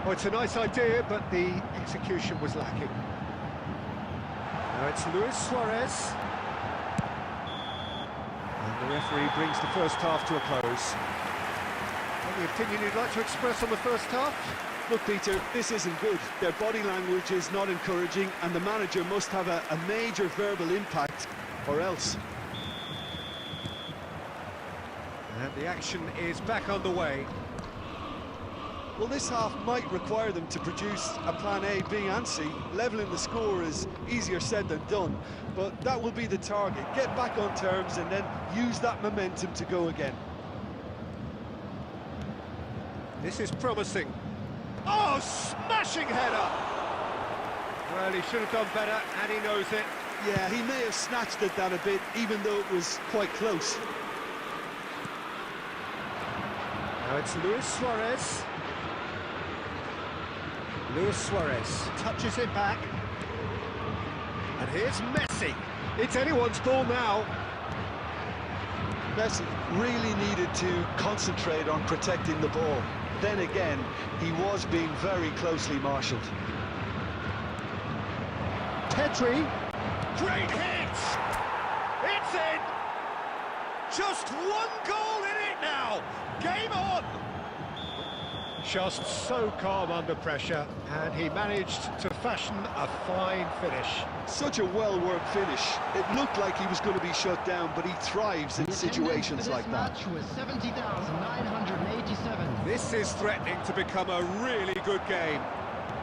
Oh, it's a nice idea, but the execution was lacking. Now it's Luis Suarez. And the referee brings the first half to a close. Any opinion you'd like to express on the first half? Look, Peter, this isn't good. Their body language is not encouraging, and the manager must have a major verbal impact, or else. And the action is back underway. Well, this half might require them to produce a plan A, B and C. Levelling the score is easier said than done, but that will be the target. Get back on terms and then use that momentum to go again. This is promising. Oh, smashing header! Well, he should have done better, and he knows it. Yeah, he may have snatched at that a bit, even though it was quite close. Now it's Luis Suarez. Luis Suarez touches it back. And here's Messi. It's anyone's ball now. Messi really needed to concentrate on protecting the ball. then again, he was being very closely marshalled. Petri, great hit! It's in! Just one goal in it now! Game on! Just so calm under pressure, and he managed to fashion a fine finish. Such a well-worked finish. It looked like he was going to be shut down, but he thrives in situations like that. This match was 70,987. This is threatening to become a really good game.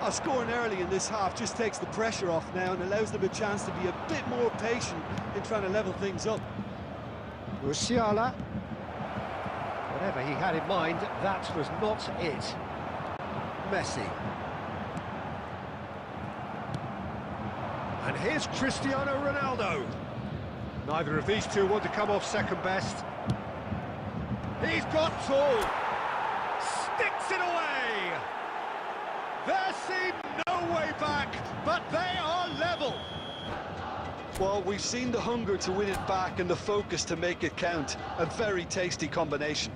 Scoring early in this half just takes the pressure off now and allows them a chance to be a bit more patient in trying to level things up. Musiala. Whatever he had in mind, that was not it. Messi. And here's Cristiano Ronaldo. Neither of these two want to come off second best. He's got two. Sticks it away. There seemed no way back, but they are level. Well, we've seen the hunger to win it back and the focus to make it count. A very tasty combination.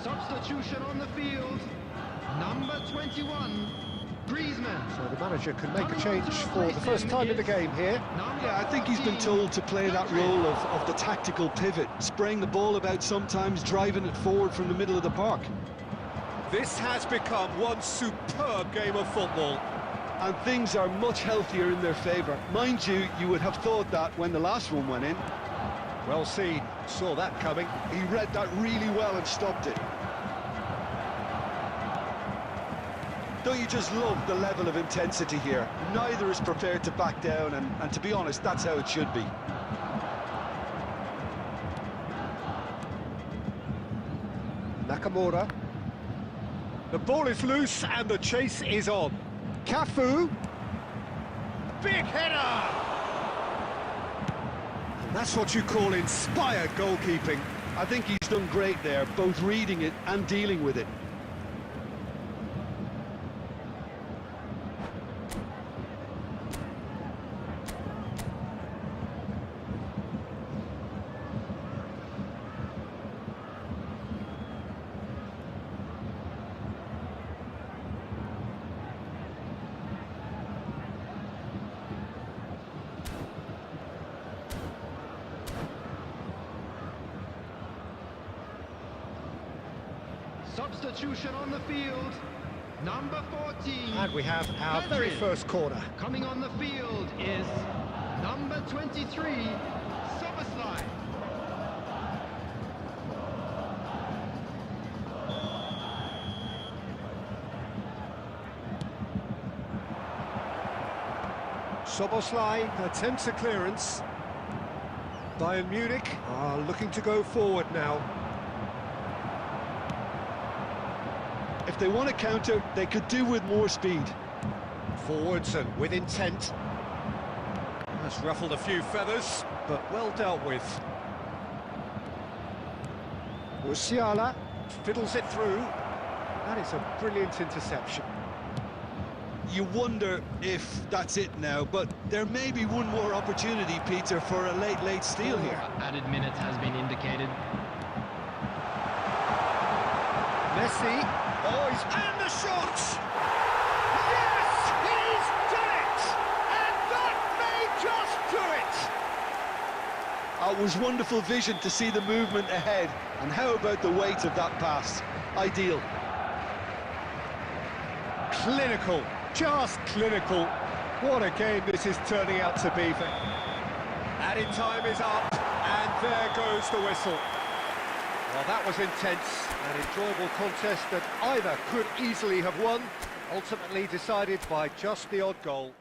Substitution on the field. Number 21, Griezmann. So the manager can make a change for the first time in the game here. Yeah, I think he's been told to play that role of the tactical pivot, spraying the ball about sometimes, driving it forward from the middle of the park. This has become one superb game of football. And things are much healthier in their favour. Mind you, you would have thought that when the last one went in. Well seen, saw that coming. He read that really well and stopped it. Don't you just love the level of intensity here? Neither is prepared to back down, and to be honest, that's how it should be. Nakamura. The ball is loose and the chase is on. Cafu. Big header! And that's what you call inspired goalkeeping. I think he's done great there, both reading it and dealing with it. Substitution on the field. Number 14. And we have our very first corner. Coming on the field is number 23, Soboslai. Soboslai attempts a clearance. Bayern Munich are looking to go forward now. If they want to counter, they could do with more speed. Forwards and with intent. That's ruffled a few feathers, but well dealt with. Musiala fiddles it through. That is a brilliant interception. You wonder if that's it now, but there may be one more opportunity, Peter, for a late steal here. Added minutes has been indicated. Messi. Oh, and the shot! Yes, he's done it! And that may just do it! It was wonderful vision to see the movement ahead. And how about the weight of that pass? Ideal. Clinical, just clinical. What a game this is turning out to be. Added time is up, and there goes the whistle. Well, that was intense, an enjoyable contest that either could easily have won, ultimately decided by just the odd goal.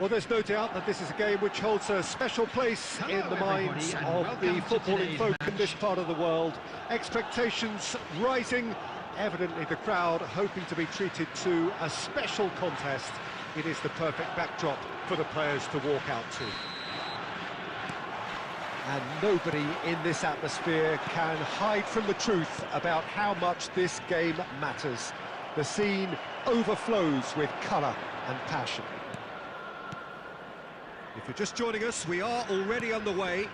Well, there's no doubt that this is a game which holds a special place in the minds of the footballing folk in this part of the world. Expectations rising, evidently the crowd hoping to be treated to a special contest. It is the perfect backdrop for the players to walk out to. And nobody in this atmosphere can hide from the truth about how much this game matters. The scene overflows with colour and passion. If you're just joining us, we are already underway.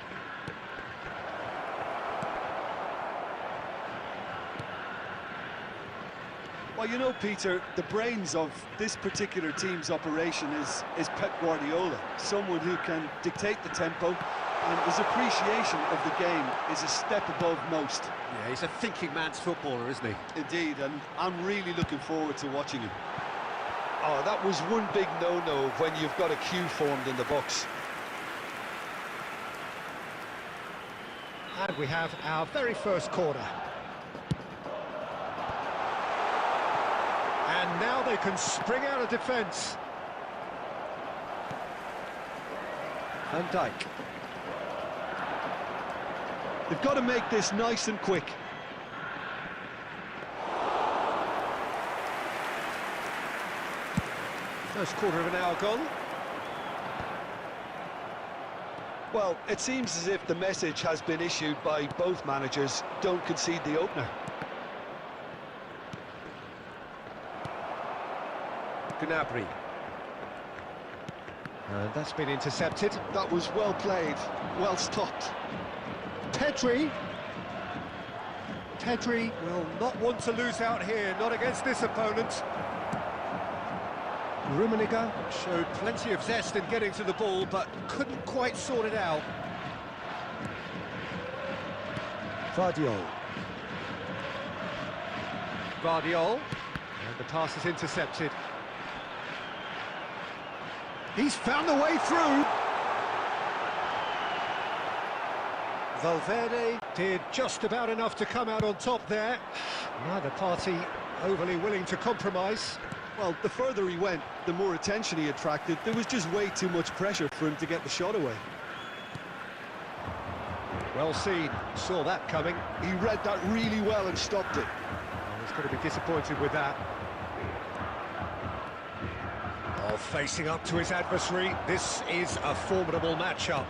Well, you know, Peter, the brains of this particular team's operation is Pep Guardiola, someone who can dictate the tempo, and his appreciation of the game is a step above most. Yeah, he's a thinking man's footballer, isn't he? Indeed, and I'm really looking forward to watching him. Oh, that was one big no-no when you've got a queue formed in the box. And we have our very first corner. And now they can spring out of defence. Van Dijk. They've got to make this nice and quick. First quarter of an hour gone. Well, it seems as if the message has been issued by both managers: don't concede the opener. Gnabry. And that's been intercepted. That was well played, well stopped. Pedri. Pedri will not want to lose out here, not against this opponent. Rummenigge showed plenty of zest in getting to the ball, but couldn't quite sort it out. Vardiol. And the pass is intercepted. He's found the way through. Valverde did just about enough to come out on top there. Neither party overly willing to compromise. Well, the further he went, the more attention he attracted. There was just way too much pressure for him to get the shot away. Well seen, saw that coming. He read that really well and stopped it. Oh, he's going to be disappointed with that. Oh, facing up to his adversary, this is a formidable matchup.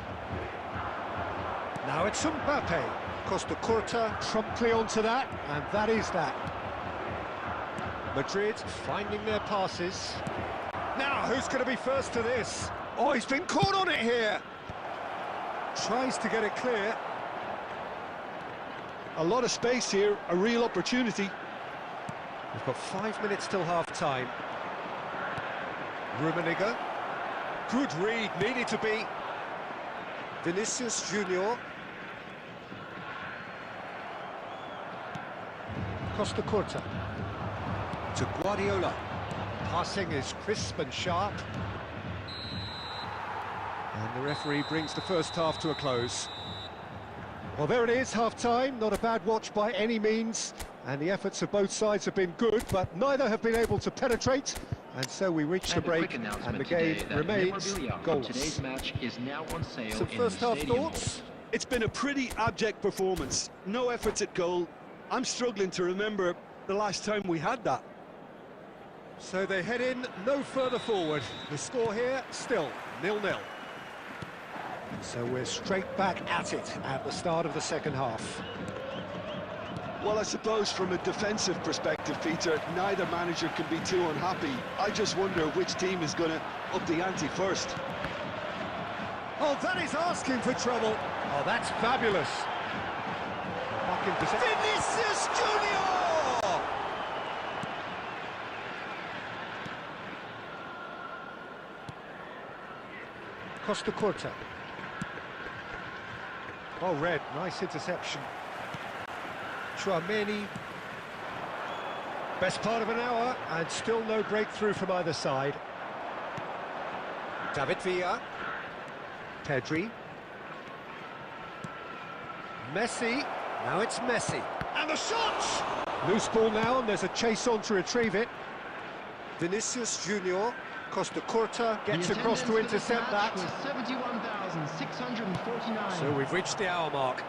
Now it's Mbappe. Costa Curta promptly onto that, and that is that. Madrid finding their passes. Now, who's going to be first to this? Oh, he's been caught on it here. Tries to get it clear. A lot of space here, a real opportunity. We've got 5 minutes till half-time. Rummenigge. Good read, needed to be. Vinicius Junior. Costa Curta. To Guardiola. Passing is crisp and sharp. And the referee brings the first half to a close. Well, there it is, half-time. Not a bad watch by any means. And the efforts of both sides have been good, but neither have been able to penetrate. And so we reach the break, and the game remains goalless. Today's match is now on sale. Some first-half thoughts? It's been a pretty abject performance. No efforts at goal. I'm struggling to remember the last time we had that. So they head in no further forward. The score here, still 0-0. So we're straight back at it at the start of the second half. Well, I suppose from a defensive perspective, Peter, neither manager can be too unhappy. I just wonder which team is going to up the ante first. Oh, that is asking for trouble. Oh, that's fabulous. Back in possession. Vinicius Junior! Costa Curta. Oh, Red, nice interception. Chouameni. Best part of an hour, and still no breakthrough from either side. David Villa. Pedri. Messi. Now it's Messi. And the shot! Loose ball now, and there's a chase on to retrieve it. Vinicius Junior. Costa Curta gets across to intercept that. Was 71,649. So we've reached the hour mark.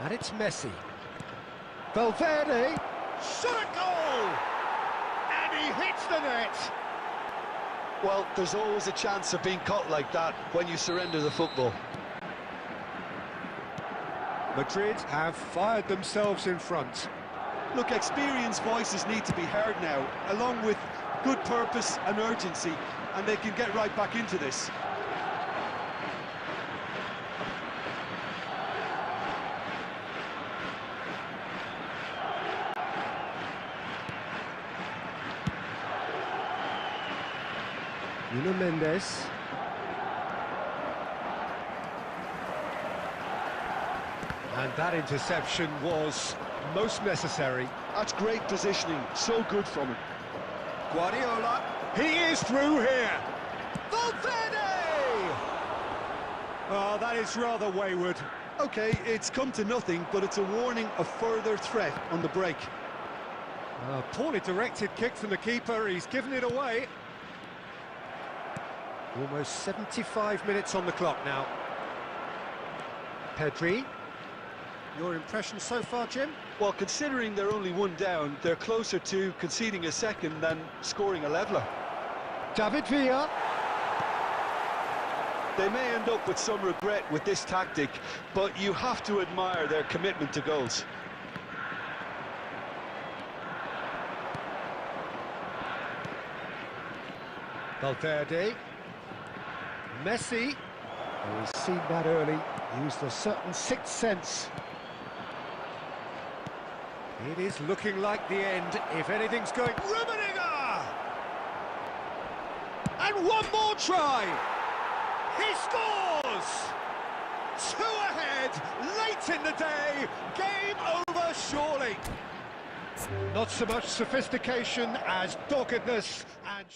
And it's Messi. Valverde, shot a goal! And he hits the net! Well, there's always a chance of being caught like that when you surrender the football. Madrid have fired themselves in front. Look, experienced voices need to be heard now, along with good purpose and urgency, and they can get right back into this. Nuno Mendes. And that interception was most necessary. That's great positioning, so good from him. Guardiola, he is through here. Valverde! Oh, that is rather wayward. Okay, it's come to nothing, but it's a warning of further threat on the break. A poorly directed kick from the keeper, he's given it away. Almost 75 minutes on the clock now. Pedri, your impression so far, Jim? Well, considering they're only one down, they're closer to conceding a second than scoring a leveller. David Villa. They may end up with some regret with this tactic, but you have to admire their commitment to goals. Valverde. Messi. Oh, he's seen that early, used a certain sixth sense. It is looking like the end, if anything's going... Rummenigge! And one more try! He scores! 2 ahead, late in the day, game over surely. Not so much sophistication as doggedness and...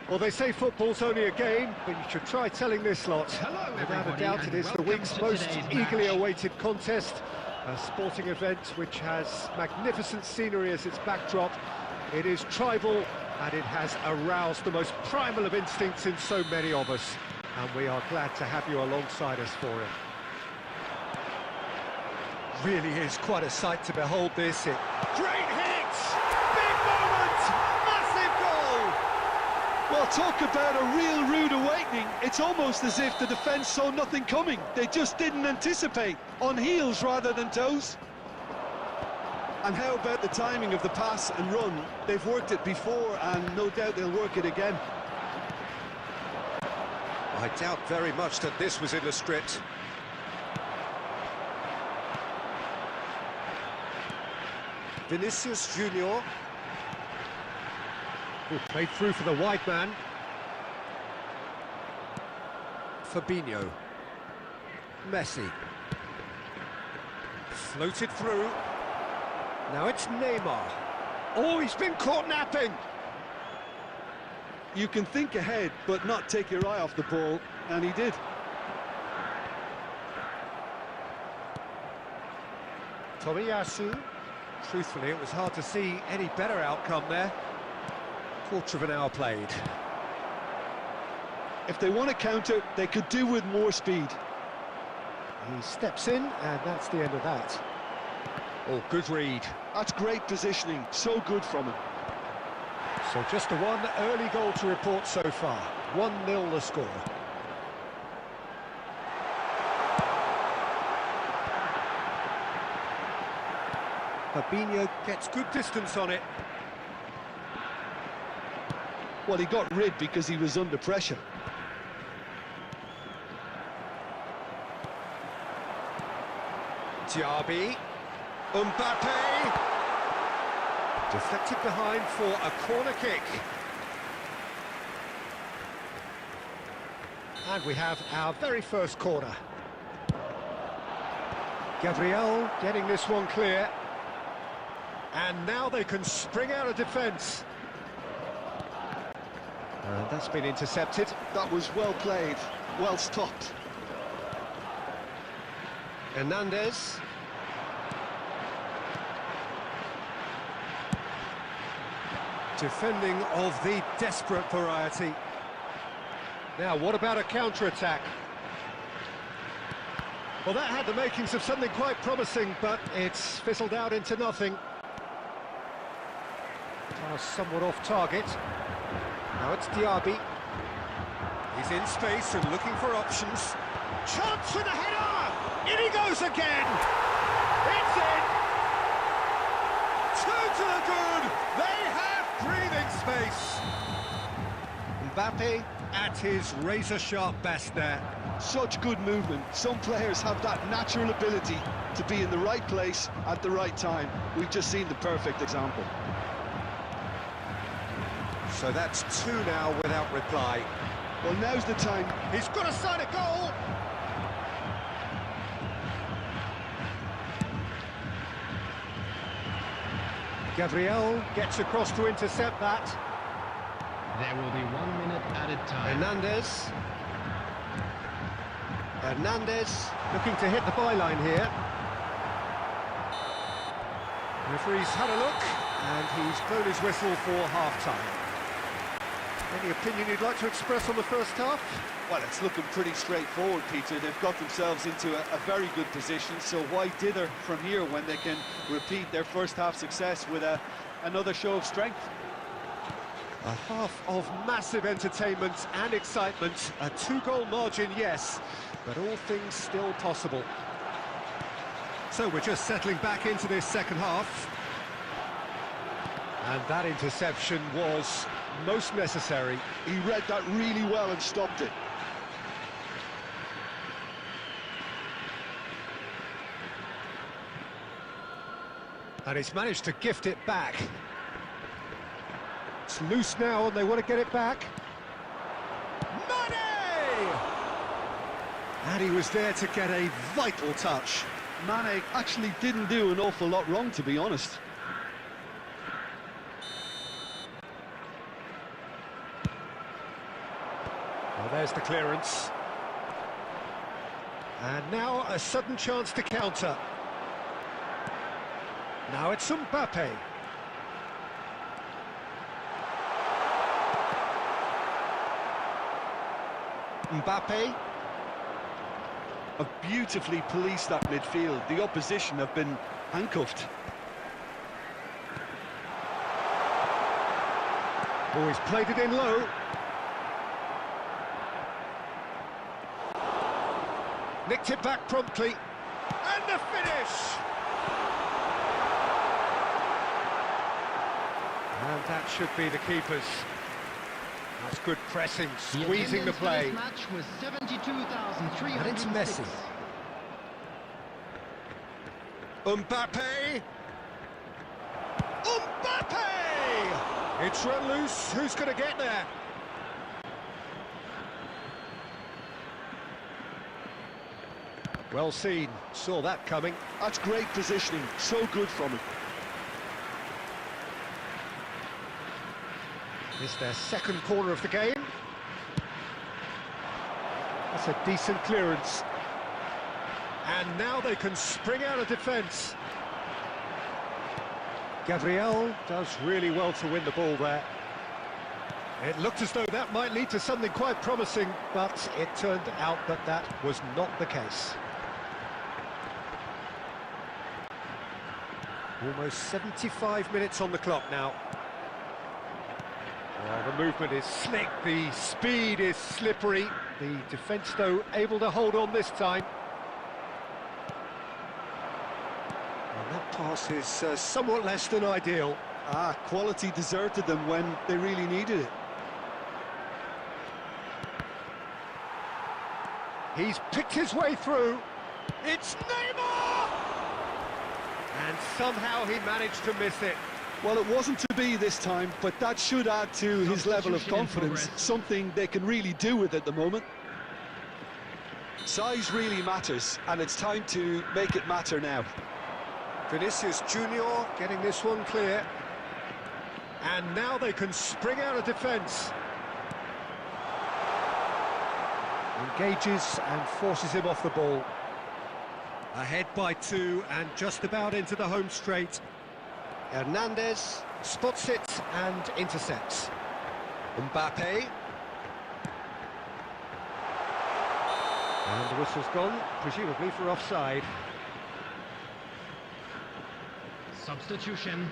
Well, they say football's only a game, but you should try telling this lot. Hello, Without a everybody, doubt, it and is the welcome week's to most today's eagerly match. awaited contest. A sporting event which has magnificent scenery as its backdrop. It is tribal, and it has aroused the most primal of instincts in so many of us. And we are glad to have you alongside us for it. Really is quite a sight to behold this. Great hit! Big moment! Massive goal! Well, talk about a real rude awakening. It's almost as if the defence saw nothing coming. They just didn't anticipate, on heels rather than toes. And how about the timing of the pass and run? They've worked it before, and no doubt they'll work it again. I doubt very much that this was in the script. Vinicius Junior. Played through for the wide man. Fabinho. Messi. Floated through. Now it's Neymar. Oh, he's been caught napping. You can think ahead, but not take your eye off the ball, and he did. Tomiyasu. Truthfully, it was hard to see any better outcome there. Quarter of an hour played. If they want to counter, they could do with more speed. He steps in, and that's the end of that. Oh, good read. That's great positioning, so good from him. So just the one early goal to report so far. 1-0 the score. Fabinho gets good distance on it. Well, he got rid because he was under pressure. Diaby. Mbappe. Deflected behind for a corner kick. And we have our very first corner. Gabriel getting this one clear. And now they can spring out of defence. And that's been intercepted. That was well played, well stopped. Hernandez. Defending of the desperate variety. Now, what about a counter-attack? Well, that had the makings of something quite promising, but it's fizzled out into nothing. Somewhat off target. Now it's Diaby. He's in space and looking for options. Chance for the header! In he goes again! It's in! Two to the good! They have breathing space! Mbappe at his razor-sharp best there. Such good movement. Some players have that natural ability to be in the right place at the right time. We've just seen the perfect example. So that's two now without reply. Well, now's the time. He's got a sight of goal! Gabriel gets across to intercept that. There will be 1 minute added time. Hernandez looking to hit the byline here. Referee's had a look, and he's blown his whistle for half-time. Any opinion you'd like to express on the first half? Well, it's looking pretty straightforward, Peter. They've got themselves into a very good position, so why dither from here when they can repeat their first half success with another show of strength? A half of massive entertainment and excitement. A two-goal margin, yes, but all things still possible. So we're just settling back into this second half. And that interception was most necessary. He read that really well and stopped it. And he's managed to gift it back. It's loose now and they want to get it back. Mane! And he was there to get a vital touch. Mane actually didn't do an awful lot wrong, to be honest. Well, there's the clearance. And now a sudden chance to counter. Now it's Mbappe. Mbappe. Have beautifully policed that midfield. The opposition have been handcuffed. Oh, he's played it in low. Nicked it back promptly. And the finish! And that should be the keepers. That's good pressing, squeezing the play. This match was 72,306. And it's Messi. Mbappe! Mbappe! It's run loose. Who's going to get there? Well seen. Saw that coming. That's great positioning. So good from him. It's their second corner of the game. That's a decent clearance. And now they can spring out of defence. Gabriel does really well to win the ball there. It looked as though that might lead to something quite promising, but it turned out that that was not the case. Almost 75 minutes on the clock now. Well, the movement is slick, the speed is slippery. The defence, though, able to hold on this time. And that pass is somewhat less than ideal. Quality deserted them when they really needed it. He's picked his way through. It's Neymar! And somehow he managed to miss it. Well, it wasn't to be this time, but that should add to his level of confidence, something they can really do with at the moment. Size really matters, and it's time to make it matter now. Vinicius Junior getting this one clear. And now they can spring out of defence. Engages and forces him off the ball. Ahead by 2 and just about into the home straight. Hernandez spots it and intercepts. Mbappe. And the whistle's gone, presumably for offside. Substitution.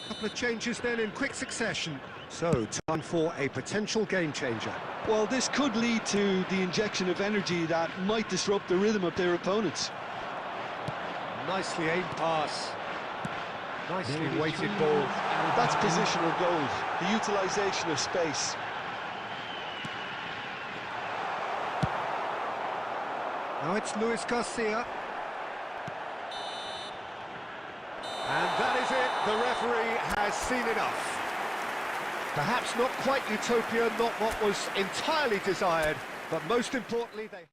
Couple of changes then in quick succession. So, time for a potential game changer. Well, this could lead to the injection of energy that might disrupt the rhythm of their opponents. Nicely aimed pass. Nicely weighted ball. That's positional gold, the utilisation of space. Now it's Luis Garcia. And that is it. The referee has seen enough. Perhaps not quite utopia, not what was entirely desired, but most importantly, they...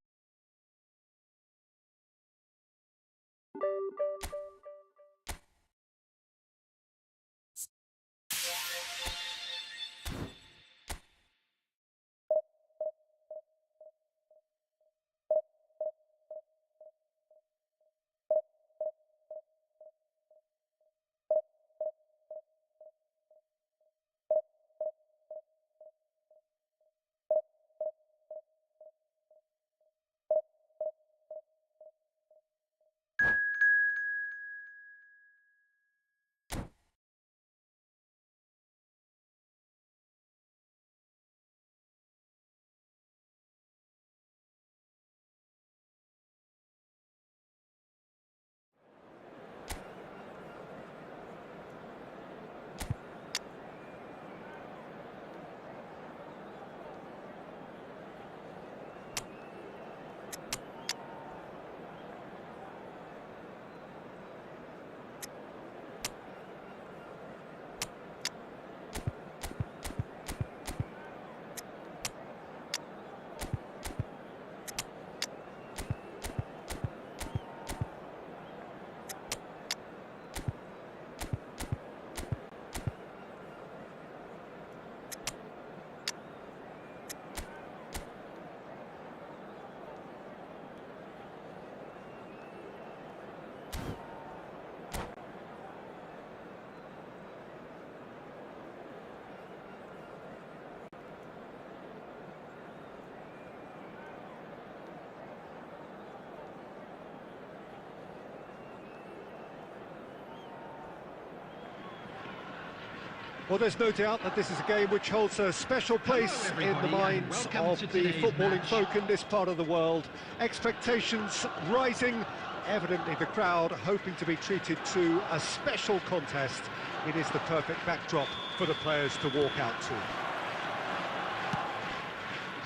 Well, there's no doubt that this is a game which holds a special place in the minds of the footballing folk in this part of the world. Expectations rising, evidently the crowd hoping to be treated to a special contest. It is the perfect backdrop for the players to walk out to.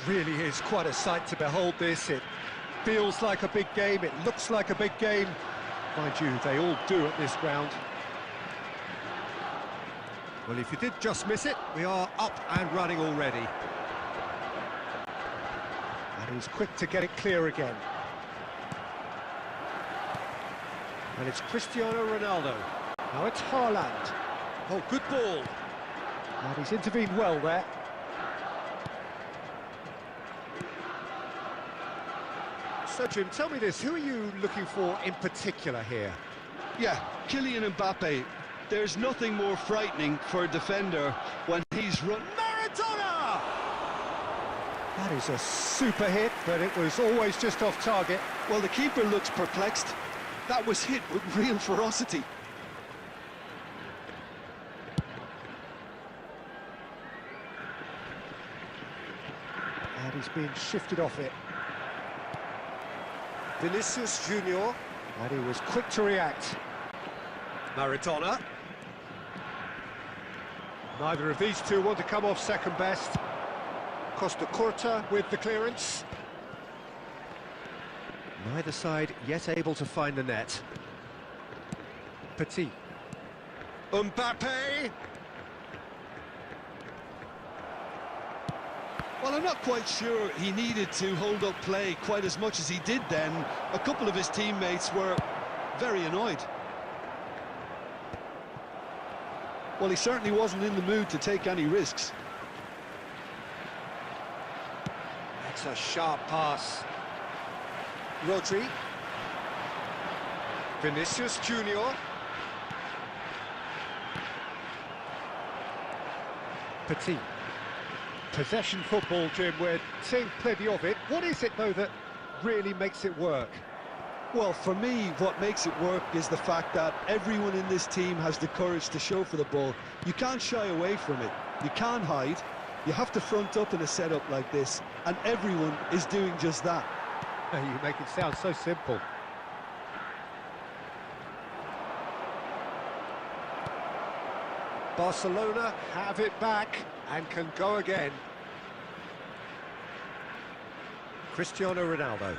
Really is quite a sight to behold this. It feels like a big game, it looks like a big game. Mind you, they all do at this ground. Well, if you did just miss it, we are up and running already. And he's quick to get it clear again. And it's Cristiano Ronaldo. Now it's Haaland. Oh, good ball. And he's intervened well there. So, Jim, tell me this, who are you looking for in particular here? Yeah, Kylian Mbappe. There's nothing more frightening for a defender when he's run... Maradona! That is a super hit, but it was always just off target. Well, the keeper looks perplexed. That was hit with real ferocity. And he's being shifted off it. Vinicius Junior, and he was quick to react. Maradona. Neither of these two want to come off second best. Costa Curta with the clearance. Neither side yet able to find the net. Petit. Mbappe! Well, I'm not quite sure he needed to hold up play quite as much as he did then. A couple of his teammates were very annoyed. Well, he certainly wasn't in the mood to take any risks. That's a sharp pass. Rodri. Vinicius Junior. Petit. Possession football, Jim, we're seeing plenty of it. What is it, though, that really makes it work? Well, for me, what makes it work is the fact that everyone in this team has the courage to show for the ball. You can't shy away from it. You can't hide. You have to front up in a setup like this, and everyone is doing just that. You make it sound so simple. Barcelona have it back and can go again. Cristiano Ronaldo.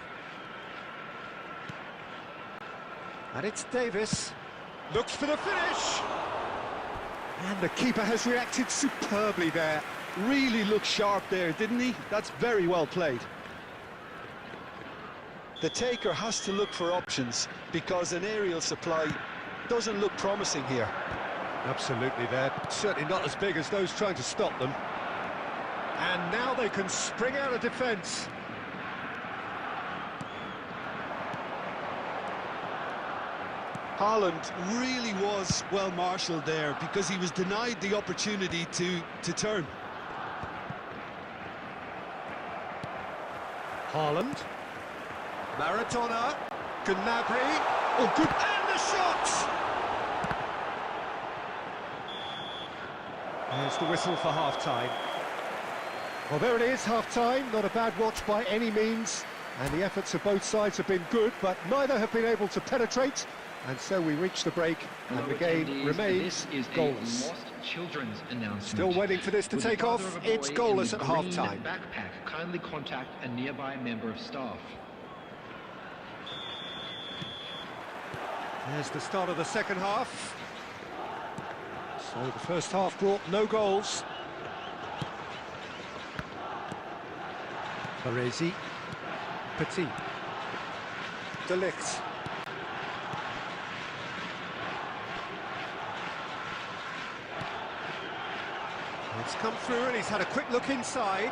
And it's Davis. Looks for the finish. And the keeper has reacted superbly there. Really looked sharp there, didn't he? That's very well played. The taker has to look for options because an aerial supply doesn't look promising here. Absolutely, they're certainly not as big as those trying to stop them. And now they can spring out of defence. Haaland really was well marshalled there because he was denied the opportunity to turn. Haaland. Maradona. Gnabry. Oh, good. And the shot! There's the whistle for half-time. Well, there it is, half-time. Not a bad watch by any means. And the efforts of both sides have been good, but neither have been able to penetrate. And so we reach the break, and the game remains goalless. Still waiting for this to take off. It's goalless at half-time. Backpack, kindly contact a nearby member of staff. There's the start of the second half. So the first half brought no goals. Baresi. Petit. De Ligt. It's come through and he's had a quick look inside.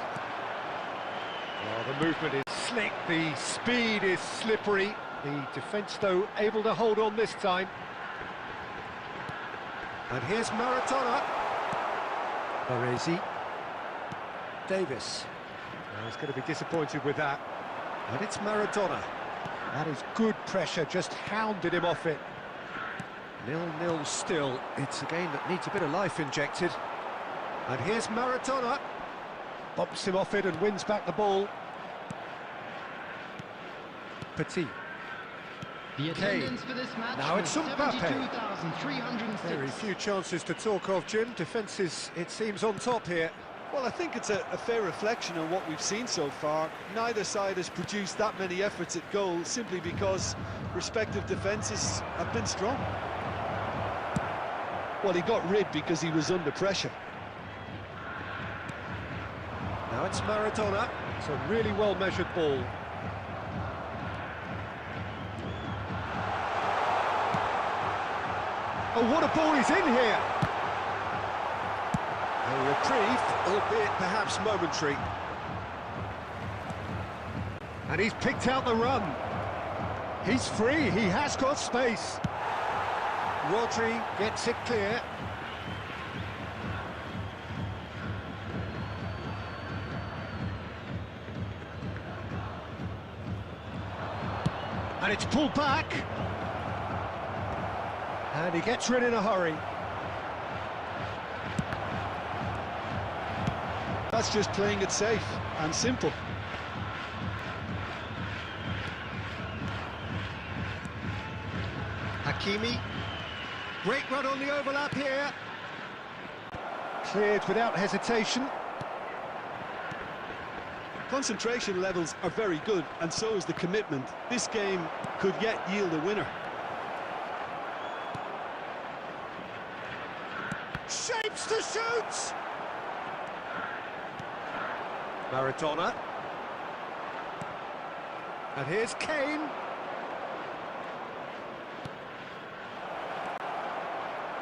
Well, the movement is slick, the speed is slippery. The defence, though, able to hold on this time. And here's Maradona. Baresi. Davis. Well, he's going to be disappointed with that. And it's Maradona. That is good pressure, just hounded him off it. 0-0 still. It's a game that needs a bit of life injected. And here's Maradona. Bumps him off it and wins back the ball. Petit. The attendance for this match Now it's Mbappe. 72,306. Very few chances to talk of, Jim. Defence is, it seems, on top here. Well, I think it's a fair reflection on what we've seen so far. Neither side has produced that many efforts at goal simply because respective defences have been strong. Well, he got rid because he was under pressure. Now it's Maradona. It's a really well-measured ball. Oh, what a ball he's in here! A reprieve, albeit perhaps momentary. And he's picked out the run. He's free, he has got space. Rodri gets it clear. And it's pulled back. And he gets rid in a hurry. That's just playing it safe and simple. Hakimi. Great run on the overlap here. Cleared without hesitation. Concentration levels are very good, and so is the commitment. This game could yet yield a winner. Shapes to shoot! Maradona. And here's Kane.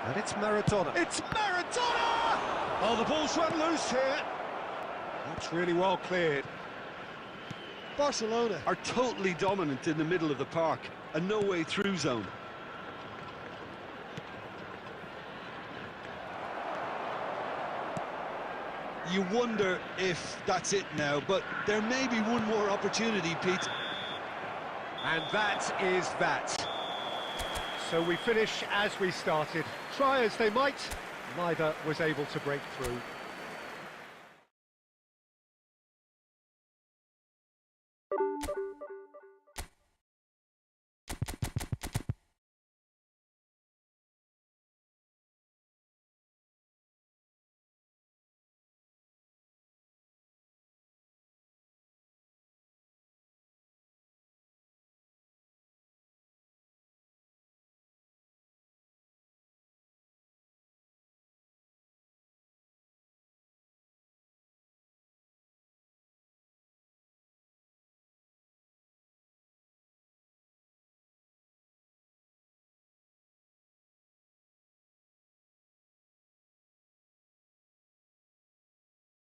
And it's Maradona. It's Maradona! Oh, the ball's run loose here. That's really well cleared. Barcelona are totally dominant in the middle of the park, a no-way-through zone. You wonder if that's it now, but there may be one more opportunity, Pete. And that is that. So we finish as we started. Try as they might, neither was able to break through.